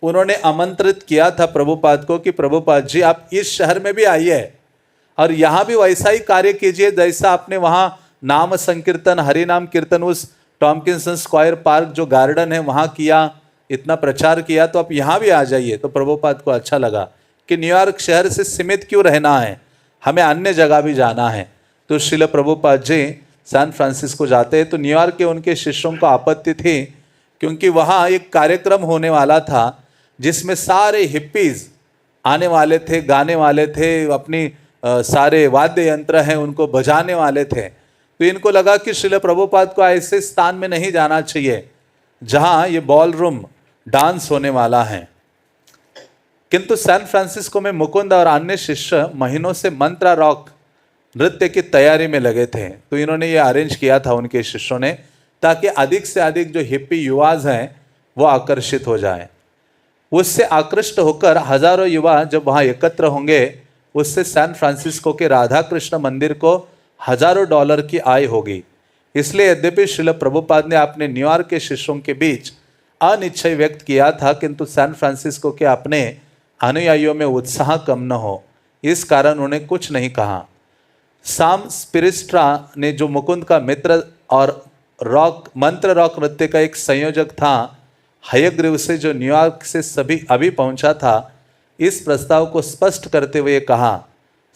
उन्होंने आमंत्रित किया था प्रभुपाद को कि प्रभुपाद जी आप इस शहर में भी आइए और यहाँ भी वैसा ही कार्य कीजिए जैसा आपने वहाँ नाम संकीर्तन, हरि नाम कीर्तन उस टॉम्किंसन स्क्वायर पार्क जो गार्डन है वहाँ किया, इतना प्रचार किया, तो आप यहाँ भी आ जाइए। तो प्रभुपाद को अच्छा लगा कि न्यूयॉर्क शहर से सीमित क्यों रहना है, हमें अन्य जगह भी जाना है। तो श्रील प्रभुपाद जी सैन फ्रांसिस्को जाते हैं। तो न्यूयॉर्क के उनके शिष्यों को आपत्ति थी, क्योंकि वहाँ एक कार्यक्रम होने वाला था जिसमें सारे हिप्पीज आने वाले थे, गाने वाले थे, अपनी सारे वाद्य यंत्र हैं उनको बजाने वाले थे। तो इनको लगा कि श्रील प्रभुपाद को ऐसे स्थान में नहीं जाना चाहिए जहां ये बॉल रूम डांस होने वाला है। किंतु सैन फ्रांसिस्को में मुकुंद और अन्य शिष्य महीनों से मंत्रा रॉक नृत्य की तैयारी में लगे थे। तो इन्होंने ये अरेंज किया था उनके शिष्यों ने, ताकि अधिक से अधिक जो हिप्पी युवाज हैं वो आकर्षित हो जाएं। उससे आकृष्ट होकर हजारों युवा जब वहाँ एकत्र होंगे, उससे सैन फ्रांसिस्को के राधा कृष्ण मंदिर को हजारों डॉलर की आय होगी। इसलिए यद्यपि श्रील प्रभुपाद ने अपने न्यूयॉर्क के शिष्यों के बीच अनिश्चय व्यक्त किया था, किंतु सैन फ्रांसिस्को के अपने अनुयायियों में उत्साह कम न हो, इस कारण उन्होंने कुछ नहीं कहा। साम स्पिरिस्ट्रा ने, जो मुकुंद का मित्र और मंत्र रॉक नृत्य का एक संयोजक था, हयग्रीव से, जो न्यूयॉर्क से अभी पहुंचा था, इस प्रस्ताव को स्पष्ट करते हुए कहा,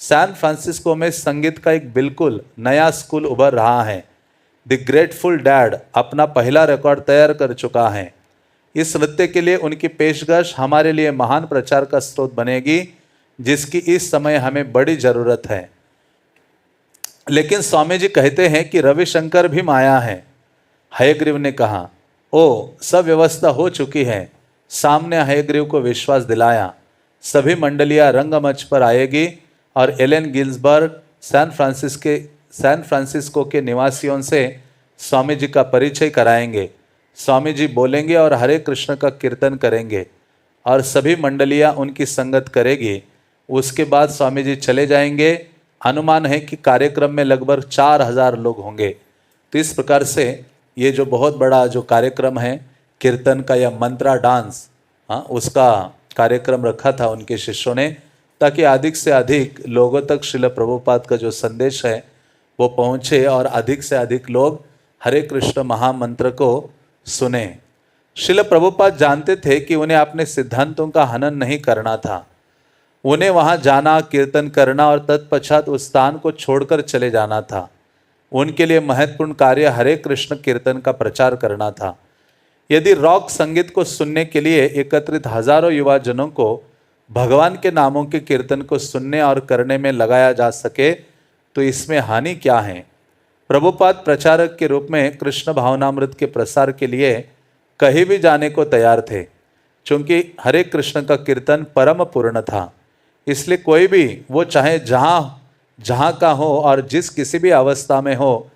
सैन फ्रांसिस्को में संगीत का एक बिल्कुल नया स्कूल उभर रहा है। द ग्रेटफुल डैड अपना पहला रिकॉर्ड तैयार कर चुका है। इस नृत्य के लिए उनकी पेशकश हमारे लिए महान प्रचार का स्रोत बनेगी, जिसकी इस समय हमें बड़ी जरूरत है। लेकिन स्वामी जी कहते हैं कि रविशंकर भी माया है। हयग्रीव ने कहा, ओ, सब व्यवस्था हो चुकी है। सामने हयग्रीव को विश्वास दिलाया। सभी मंडलियां रंगमंच पर आएगी और एलेन गिल्सबर्ग सैन फ्रांसिस्को के निवासियों से स्वामी जी का परिचय कराएंगे। स्वामी जी बोलेंगे और हरे कृष्ण का कीर्तन करेंगे और सभी मंडलियां उनकी संगत करेगी। उसके बाद स्वामी जी चले जाएंगे। अनुमान है कि कार्यक्रम में लगभग 4000 लोग होंगे। तो इस प्रकार से ये जो बहुत बड़ा जो कार्यक्रम है कीर्तन का या मंत्रा डांस, उसका कार्यक्रम रखा था उनके शिष्यों ने, ताकि अधिक से अधिक लोगों तक श्रील प्रभुपाद का जो संदेश है वो पहुँचे और अधिक से अधिक लोग हरे कृष्ण महामंत्र को सुने। श्रील प्रभुपाद जानते थे कि उन्हें अपने सिद्धांतों का हनन नहीं करना था। उन्हें वहाँ जाना, कीर्तन करना और तत्पश्चात उस स्थान को छोड़कर चले जाना था। उनके लिए महत्वपूर्ण कार्य हरे कृष्ण कीर्तन का प्रचार करना था। यदि रॉक संगीत को सुनने के लिए एकत्रित हजारों युवा जनों को भगवान के नामों के कीर्तन को सुनने और करने में लगाया जा सके, तो इसमें हानि क्या है। प्रभुपाद प्रचारक के रूप में कृष्ण भावनामृत के प्रसार के लिए कहीं भी जाने को तैयार थे, क्योंकि हरे कृष्ण का कीर्तन परम पूर्ण था। इसलिए कोई भी, वो चाहे जहाँ का हो और जिस किसी भी अवस्था में हो,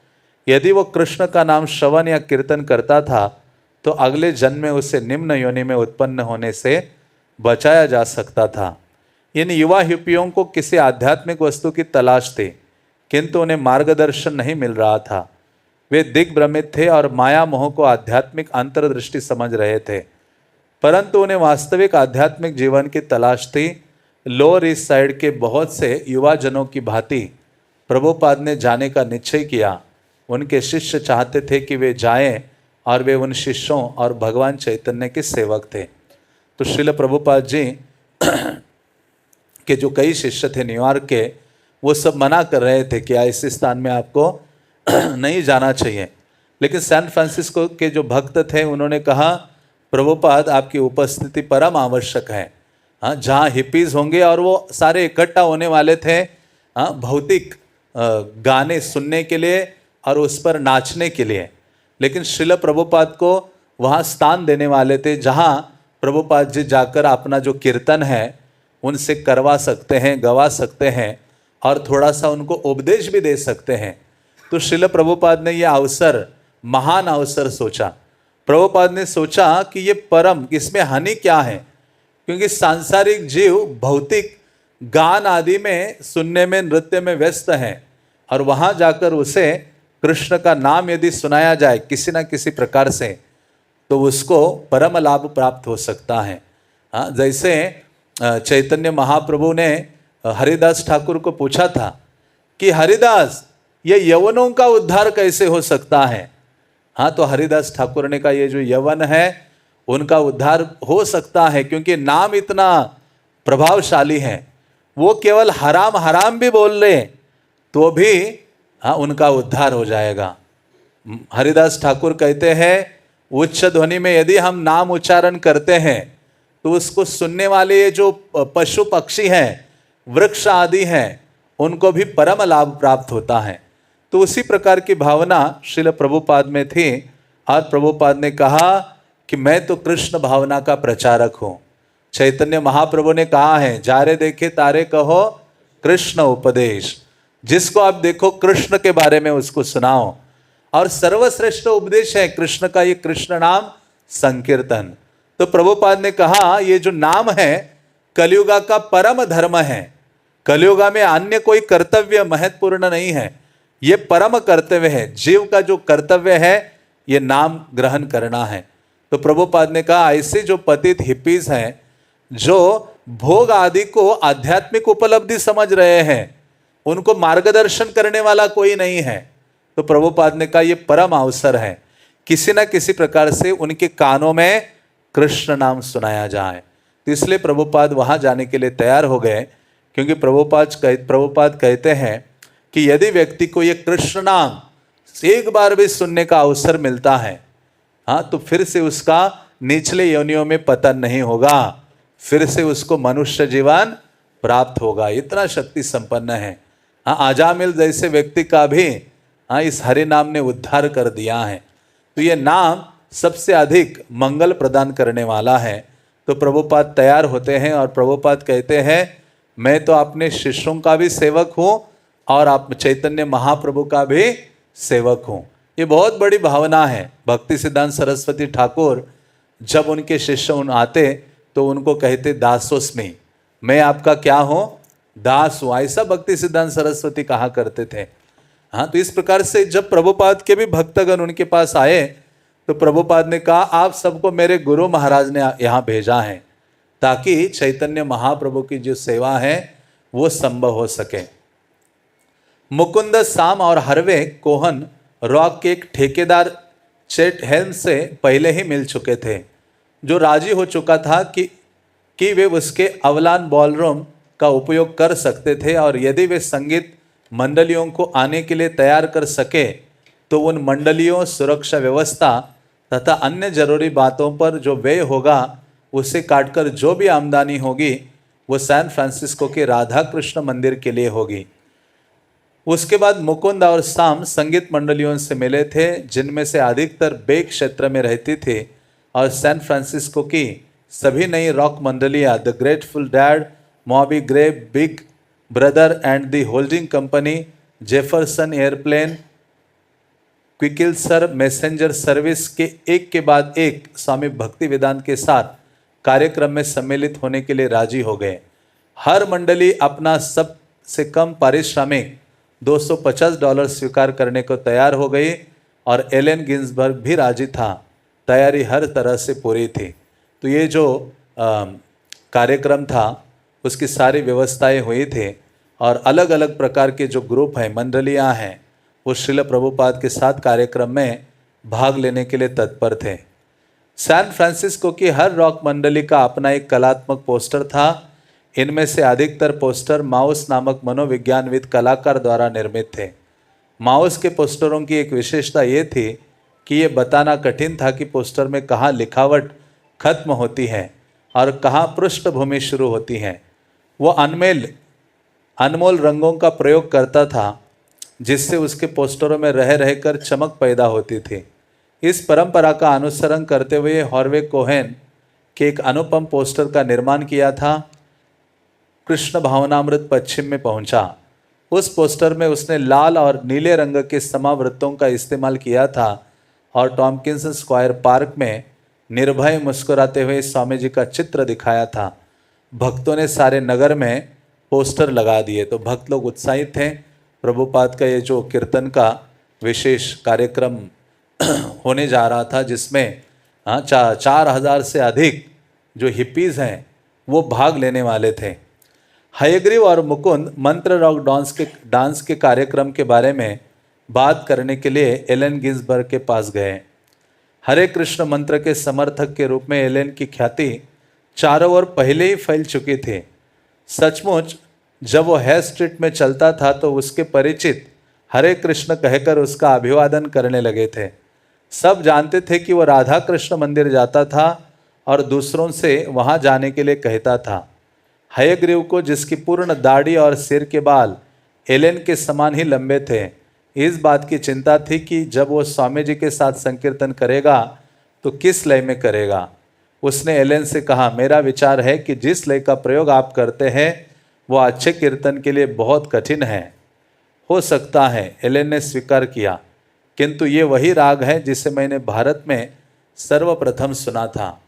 यदि वो कृष्ण का नाम श्रवण या कीर्तन करता था, तो अगले जन्म में उसे निम्न योनि में उत्पन्न होने से बचाया जा सकता था। इन युवा हिप्पियों को किसी आध्यात्मिक वस्तु की तलाश थी, किंतु उन्हें मार्गदर्शन नहीं मिल रहा था। वे दिग्भ्रमित थे और माया मोह को आध्यात्मिक अंतर्दृष्टि समझ रहे थे, परंतु उन्हें वास्तविक आध्यात्मिक जीवन की तलाश थी। लोअर ईस्ट साइड के बहुत से युवा जनों की भांति प्रभुपाद ने जाने का निश्चय किया। उनके शिष्य चाहते थे कि वे जाएं और वे उन शिष्यों और भगवान चैतन्य के सेवक थे। तो श्रील प्रभुपाद जी के जो कई शिष्य थे न्यूयॉर्क के, वो सब मना कर रहे थे कि ऐसे स्थान में आपको नहीं जाना चाहिए। लेकिन सैन फ्रांसिस्को के जो भक्त थे उन्होंने कहा, प्रभुपाद आपकी उपस्थिति परम आवश्यक है। हाँ, जहाँ हिप्पीज होंगे और वो सारे इकट्ठा होने वाले थे, हाँ, भौतिक गाने सुनने के लिए और उस पर नाचने के लिए। लेकिन श्रील प्रभुपाद को वहाँ स्थान देने वाले थे जहाँ प्रभुपाद जी जाकर अपना जो कीर्तन है उनसे करवा सकते हैं, गवा सकते हैं और थोड़ा सा उनको उपदेश भी दे सकते हैं। तो श्रील प्रभुपाद ने यह अवसर, महान अवसर सोचा। प्रभुपाद ने सोचा कि ये परम, इसमें हानि क्या है, क्योंकि सांसारिक जीव भौतिक गान आदि में सुनने में, नृत्य में व्यस्त हैं, और वहाँ जाकर उसे कृष्ण का नाम यदि सुनाया जाए किसी न किसी प्रकार से, तो उसको परम लाभ प्राप्त हो सकता है। हाँ, जैसे चैतन्य महाप्रभु ने हरिदास ठाकुर को पूछा था कि हरिदास, ये यवनों का उद्धार कैसे हो सकता है। हाँ, तो हरिदास ठाकुर ने कहा, ये जो यवन है उनका उद्धार हो सकता है, क्योंकि नाम इतना प्रभावशाली है। वो केवल हराम हराम भी बोल ले तो भी हाँ उनका उद्धार हो जाएगा। हरिदास ठाकुर कहते हैं, उच्च ध्वनि में यदि हम नाम उच्चारण करते हैं तो उसको सुनने वाले ये जो पशु पक्षी हैं, वृक्ष आदि हैं, उनको भी परम लाभ प्राप्त होता है। तो उसी प्रकार की भावना श्रील प्रभुपाद में थी। और प्रभुपाद ने कहा कि मैं तो कृष्ण भावना का प्रचारक हूं। चैतन्य महाप्रभु ने कहा है, जारे देखे तारे कहो कृष्ण उपदेश। जिसको आप देखो कृष्ण के बारे में उसको सुनाओ। और सर्वश्रेष्ठ उपदेश है कृष्ण का ये कृष्ण नाम संकीर्तन। तो प्रभुपाद ने कहा ये जो नाम है कलियुगा का परम धर्म है। कलियुगा में अन्य कोई कर्तव्य महत्वपूर्ण नहीं है, ये परम कर्तव्य है। जीव का जो कर्तव्य है ये नाम ग्रहण करना है। तो प्रभुपाद ने कहा ऐसे जो पतित हिप्पीज हैं, जो भोग आदि को आध्यात्मिक उपलब्धि समझ रहे हैं, उनको मार्गदर्शन करने वाला कोई नहीं है। तो प्रभुपाद ने कहा ये परम अवसर है, किसी न किसी प्रकार से उनके कानों में कृष्ण नाम सुनाया जाए। तो इसलिए प्रभुपाद वहां जाने के लिए तैयार हो गए, क्योंकि प्रभुपाद कहते हैं कि यदि व्यक्ति को ये कृष्ण नाम एक बार भी सुनने का अवसर मिलता है, हाँ, तो फिर से उसका निचले योनियों में पतन नहीं होगा, फिर से उसको मनुष्य जीवन प्राप्त होगा। इतना शक्ति संपन्न है। हाँ, अजामिल जैसे व्यक्ति का भी हाँ इस हरि नाम ने उद्धार कर दिया है। तो ये नाम सबसे अधिक मंगल प्रदान करने वाला है। तो प्रभुपाद तैयार होते हैं और प्रभुपाद कहते हैं मैं तो अपने शिष्यों का भी सेवक हूँ और आप चैतन्य महाप्रभु का भी सेवक हूँ। ये बहुत बड़ी भावना है। भक्ति सिद्धांत सरस्वती ठाकुर जब उनके शिष्य आते तो उनको कहते दासोस्मि, मैं आपका क्या हूँ, दास हूँ। ऐसा भक्ति सिद्धांत सरस्वती कहा करते थे। हाँ, तो इस प्रकार से जब प्रभुपाद के भी भक्तगण उनके पास आए तो प्रभुपाद ने कहा आप सबको मेरे गुरु महाराज ने यहाँ भेजा है ताकि चैतन्य महाप्रभु की जो सेवा है वो संभव हो सके। मुकुंद साम और हरवे कोहन रॉक के एक ठेकेदार चेट हेल्म से पहले ही मिल चुके थे, जो राजी हो चुका था कि वे उसके अवलान बॉलरूम का उपयोग कर सकते थे और यदि वे संगीत मंडलियों को आने के लिए तैयार कर सके तो उन मंडलियों, सुरक्षा व्यवस्था तथा अन्य जरूरी बातों पर जो व्यय होगा उसे काटकर जो भी आमदनी होगी वो सैन फ्रांसिस्को के राधा कृष्ण मंदिर के लिए होगी। उसके बाद मुकुंद और साम संगीत मंडलियों से मिले थे जिनमें से अधिकतर बे क्षेत्र में रहती थी और सैन फ्रांसिस्को की सभी नई रॉक मंडलियाँ the Grateful Dead, Moby Grape, Big Brother and the Holding Company, Jefferson Airplane, Quicksilver Messenger Service के एक के बाद एक स्वामी भक्ति वेदांत के साथ कार्यक्रम में सम्मिलित होने के लिए राजी हो गए। हर मंडली अपना सबसे कम पारिश्रमिक $250 स्वीकार करने को तैयार हो गई और एलेन गिन्सबर्ग भी राजी था। तैयारी हर तरह से पूरी थी। तो ये जो कार्यक्रम था उसकी सारी व्यवस्थाएं हुई थी और अलग अलग प्रकार के जो ग्रुप हैं, मंडलियां हैं, वो श्रील प्रभुपाद के साथ कार्यक्रम में भाग लेने के लिए तत्पर थे। सैन फ्रांसिस्को की हर रॉक मंडली का अपना एक कलात्मक पोस्टर था। इनमें से अधिकतर पोस्टर माउस नामक मनोविज्ञानविद कलाकार द्वारा निर्मित थे। माउस के पोस्टरों की एक विशेषता ये थी कि ये बताना कठिन था कि पोस्टर में कहाँ लिखावट खत्म होती है और कहाँ पृष्ठभूमि शुरू होती है। वो अनमोल रंगों का प्रयोग करता था जिससे उसके पोस्टरों में रह रहकर चमक पैदा होती थी। इस परंपरा का अनुसरण करते हुए हॉर्वे कोहेन के एक अनुपम पोस्टर का निर्माण किया था। कृष्ण भावनामृत पश्चिम में पहुंचा। उस पोस्टर में उसने लाल और नीले रंग के समावृत्तों का इस्तेमाल किया था और टॉम्किंस स्क्वायर पार्क में निर्भय मुस्कुराते हुए स्वामी जी का चित्र दिखाया था। भक्तों ने सारे नगर में पोस्टर लगा दिए। तो भक्त लोग उत्साहित थे। प्रभुपाद का ये जो कीर्तन का विशेष कार्यक्रम होने जा रहा था जिसमें 4,000 से अधिक जो हिप्पीज़ हैं वो भाग लेने वाले थे। हयग्रीव और मुकुंद मंत्र रॉक डांस के कार्यक्रम के बारे में बात करने के लिए एलेन गिन्सबर्ग के पास गए। हरे कृष्ण मंत्र के समर्थक के रूप में एलेन की ख्याति चारों ओर पहले ही फैल चुकी थी। सचमुच जब वो हेयर स्ट्रीट में चलता था तो उसके परिचित हरे कृष्ण कहकर उसका अभिवादन करने लगे थे। सब जानते थे कि वो राधा कृष्ण मंदिर जाता था और दूसरों से वहाँ जाने के लिए कहता था। हयग्रीव को, जिसकी पूर्ण दाढ़ी और सिर के बाल एलेन के समान ही लंबे थे। इस बात की चिंता थी कि जब वो स्वामी जी के साथ संकीर्तन करेगा तो किस लय में करेगा। उसने एलेन से कहा, मेरा विचार है कि जिस लय का प्रयोग आप करते हैं वो अच्छे कीर्तन के लिए बहुत कठिन है। हो सकता है, एलेन ने स्वीकार किया, किंतु ये वही राग है जिसे मैंने भारत में सर्वप्रथम सुना था।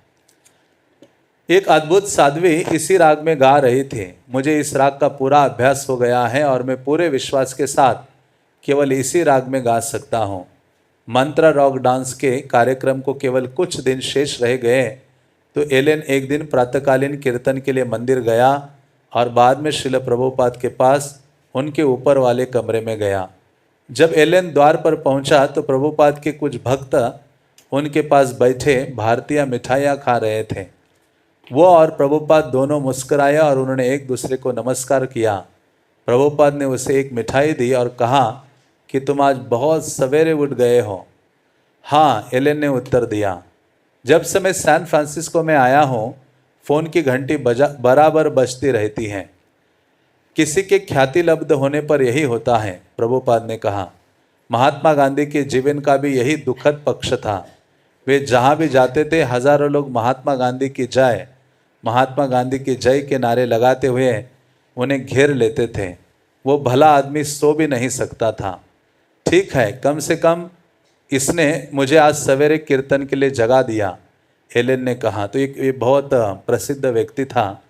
एक अद्भुत साध्वी इसी राग में गा रही थी। मुझे इस राग का पूरा अभ्यास हो गया है और मैं पूरे विश्वास के साथ केवल इसी राग में गा सकता हूँ। मंत्रा रॉक डांस के कार्यक्रम को केवल कुछ दिन शेष रह गए तो एलेन एक दिन प्रातःकालीन कीर्तन के लिए मंदिर गया और बाद में श्रील प्रभुपाद के पास उनके ऊपर वाले कमरे में गया। जब एलेन द्वार पर पहुंचा तो प्रभुपाद के कुछ भक्त उनके पास बैठे भारतीय मिठाइयाँ खा रहे थे। वो और प्रभुपाद दोनों मुस्कुराए और उन्होंने एक दूसरे को नमस्कार किया। प्रभुपाद ने उसे एक मिठाई दी और कहा कि तुम आज बहुत सवेरे उठ गए हो। हाँ, एलेन ने उत्तर दिया। जब से मैं सैन फ्रांसिस्को में आया हूँ फ़ोन की घंटी बराबर बजती रहती हैं। किसी के ख्याति लब्ध होने पर यही होता है, प्रभुपाद ने कहा। महात्मा गांधी के जीवन का भी यही दुखद पक्ष था। वे जहाँ भी जाते थे हजारों लोग महात्मा गांधी की जय, महात्मा गांधी की जय के नारे लगाते हुए उन्हें घेर लेते थे। वो भला आदमी सो भी नहीं सकता था। ठीक है, कम से कम इसने मुझे आज सवेरे कीर्तन के लिए जगा दिया, एलेन ने कहा। तो ये बहुत प्रसिद्ध व्यक्ति था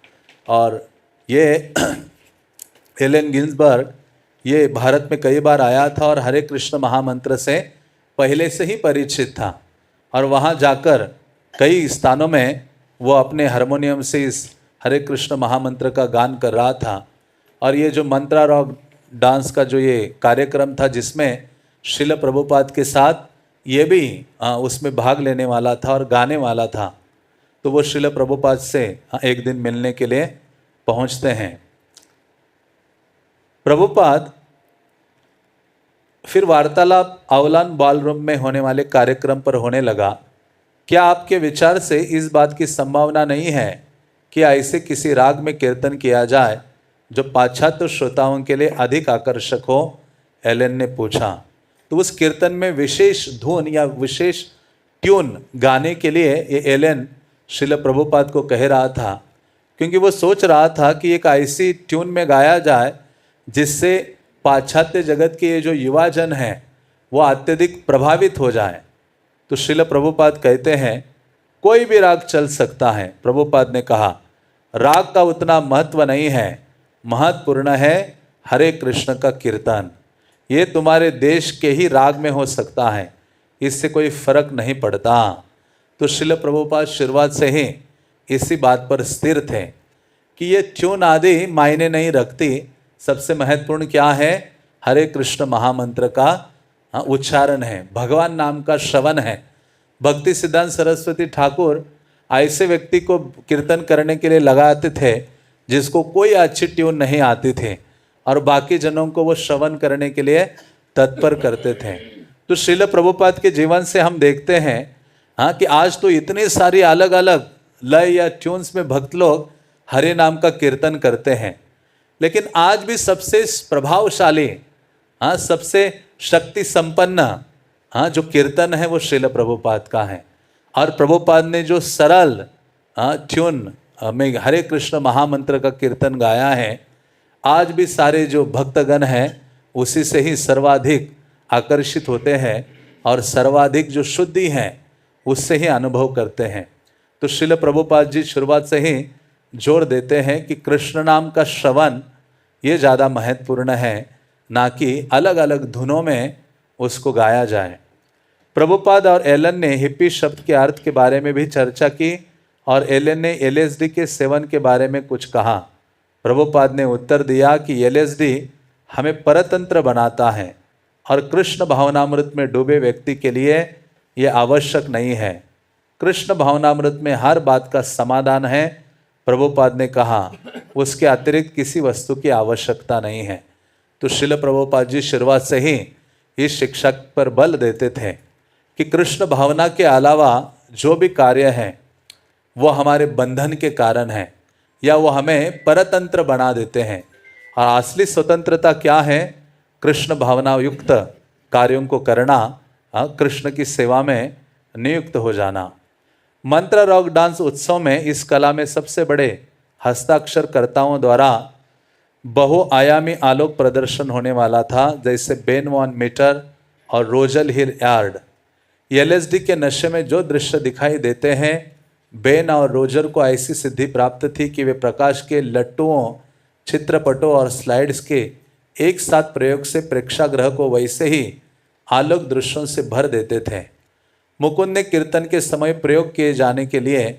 और ये एलेन गिन्सबर्ग ये भारत में कई बार आया था और हरे कृष्ण महामंत्र से पहले से ही परिचित था और वहाँ जाकर कई स्थानों में वो अपने हारमोनियम से इस हरे कृष्ण महामंत्र का गान कर रहा था। और ये जो मंत्रा रॉक डांस का जो ये कार्यक्रम था जिसमें श्रील प्रभुपाद के साथ ये भी उसमें भाग लेने वाला था और गाने वाला था, तो वो श्रील प्रभुपाद से एक दिन मिलने के लिए पहुंचते हैं। प्रभुपाद फिर वार्तालाप अवलान बॉलरूम में होने वाले कार्यक्रम पर होने लगा। क्या आपके विचार से इस बात की संभावना नहीं है कि ऐसे किसी राग में कीर्तन किया जाए जो पाश्चात्य श्रोताओं के लिए अधिक आकर्षक हो? एलेन ने पूछा। तो उस कीर्तन में विशेष धुन या विशेष ट्यून गाने के लिए ये एलेन श्रील प्रभुपाद को कह रहा था, क्योंकि वो सोच रहा था कि एक ऐसी ट्यून में गाया जाए जिससे पाश्चात्य जगत के ये जो युवा जन हैं वो अत्यधिक प्रभावित हो जाए। तो श्रील प्रभुपाद कहते हैं, कोई भी राग चल सकता है। प्रभुपाद ने कहा, राग का उतना महत्व नहीं है, महत्वपूर्ण है हरे कृष्ण का कीर्तन। ये तुम्हारे देश के ही राग में हो सकता है, इससे कोई फर्क नहीं पड़ता। तो श्रील प्रभुपाद शुरुआत से ही इसी बात पर स्थिर थे कि ये ट्यून आदि मायने नहीं रखती, सबसे महत्वपूर्ण क्या है? हरे कृष्ण महामंत्र का उच्चारण है, भगवान नाम का श्रवण है। भक्ति सिद्धांत सरस्वती ठाकुर ऐसे व्यक्ति को कीर्तन करने के लिए लगाते थे जिसको कोई अच्छी ट्यून नहीं आती थी और बाकी जनों को वो श्रवण करने के लिए तत्पर करते थे। तो श्रील प्रभुपाद के जीवन से हम देखते हैं कि आज तो इतनी सारी अलग अलग लय या ट्यून्स में भक्त लोग हरे नाम का कीर्तन करते हैं, लेकिन आज भी सबसे प्रभावशाली सबसे शक्ति संपन्न जो कीर्तन है वो श्रील प्रभुपाद का है। और प्रभुपाद ने जो सरल ट्यून में हरे कृष्ण महामंत्र का कीर्तन गाया है, आज भी सारे जो भक्तगण हैं उसी से ही सर्वाधिक आकर्षित होते हैं और सर्वाधिक जो शुद्धि है उससे ही अनुभव करते हैं। तो श्रील प्रभुपाद जी शुरुआत से ही जोर देते हैं कि कृष्ण नाम का श्रवण ये ज़्यादा महत्वपूर्ण है, ना कि अलग अलग धुनों में उसको गाया जाए। प्रभुपाद और एलन ने हिप्पी शब्द के अर्थ के बारे में भी चर्चा की और एलन ने LSD के सेवन के बारे में कुछ कहा। प्रभुपाद ने उत्तर दिया कि LSD हमें परतंत्र बनाता है और कृष्ण भावनामृत में डूबे व्यक्ति के लिए यह आवश्यक नहीं है। कृष्ण भावनामृत में हर बात का समाधान है। प्रभुपाद ने कहा उसके अतिरिक्त किसी वस्तु की आवश्यकता नहीं है। तो श्रील प्रभुपाद जी शुरुआत से ही इस शिक्षा पर बल देते थे कि कृष्ण भावना के अलावा जो भी कार्य है वो हमारे बंधन के कारण है या वो हमें परतंत्र बना देते हैं। और असली स्वतंत्रता क्या है? कृष्ण भावना युक्त कार्यों को करना, कृष्ण की सेवा में नियुक्त हो जाना। मंत्र रॉक डांस उत्सव में इस कला में सबसे बड़े हस्ताक्षरकर्ताओं द्वारा बहुआयामी आलोक प्रदर्शन होने वाला था, जैसे बेन वॉन मीटर और रोजर हिलयार्ड। एलएसडी के नशे में जो दृश्य दिखाई देते हैं, बेन और रोजर को ऐसी सिद्धि प्राप्त थी कि वे प्रकाश के लट्टुओं, चित्रपटों और स्लाइड्स के एक साथ प्रयोग से प्रेक्षागृह को वैसे ही आलोक दृश्यों से भर देते थे। मुकुंद ने कीर्तन के समय प्रयोग किए जाने के लिए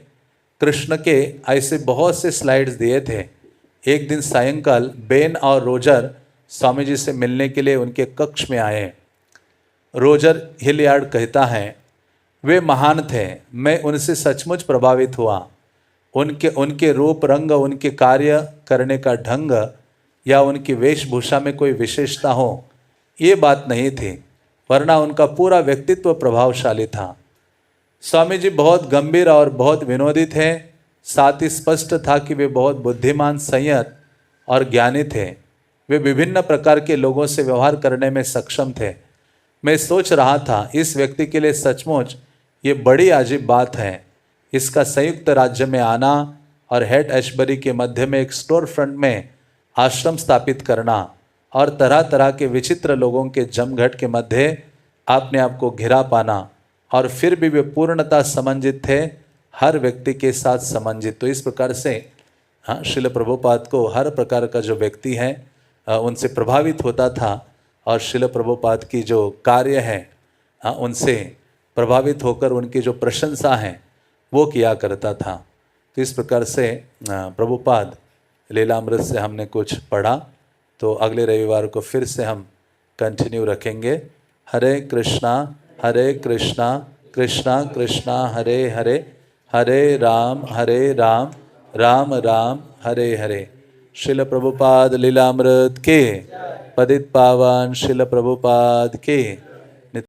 कृष्ण के ऐसे बहुत से स्लाइड्स दिए थे। एक दिन सायंकाल बेन और रोजर स्वामी जी से मिलने के लिए उनके कक्ष में आए। रोजर हिलयार्ड कहता है, वे महान थे, मैं उनसे सचमुच प्रभावित हुआ। उनके रूप रंग, उनके कार्य करने का ढंग या उनकी वेशभूषा में कोई विशेषता हो, ये बात नहीं थी, वरना उनका पूरा व्यक्तित्व प्रभावशाली था। स्वामी जी बहुत गंभीर और बहुत विनोदी थे, साथ ही स्पष्ट था कि वे बहुत बुद्धिमान, संयत और ज्ञानी थे। वे विभिन्न प्रकार के लोगों से व्यवहार करने में सक्षम थे। मैं सोच रहा था, इस व्यक्ति के लिए सचमुच ये बड़ी अजीब बात है, इसका संयुक्त राज्य में आना और हेड एशबरी के मध्य में एक स्टोर फ्रंट में आश्रम स्थापित करना और तरह तरह के विचित्र लोगों के जमघट के मध्य अपने आप को घिरा पाना, और फिर भी वे पूर्णतः समंजित थे, हर व्यक्ति के साथ समंजित। तो इस प्रकार से श्रील प्रभुपाद को हर प्रकार का जो व्यक्ति है उनसे प्रभावित होता था, और श्रील प्रभुपाद की जो कार्य है उनसे प्रभावित होकर उनकी जो प्रशंसा है वो किया करता था। तो इस प्रकार से प्रभुपाद लीलामृत से हमने कुछ पढ़ा, तो अगले रविवार को फिर से हम कंटिन्यू रखेंगे। हरे कृष्णा कृष्णा कृष्णा हरे हरे, हरे राम राम राम हरे हरे। श्रील प्रभुपाद लीलामृत के, पतित पावन श्रील प्रभुपाद के।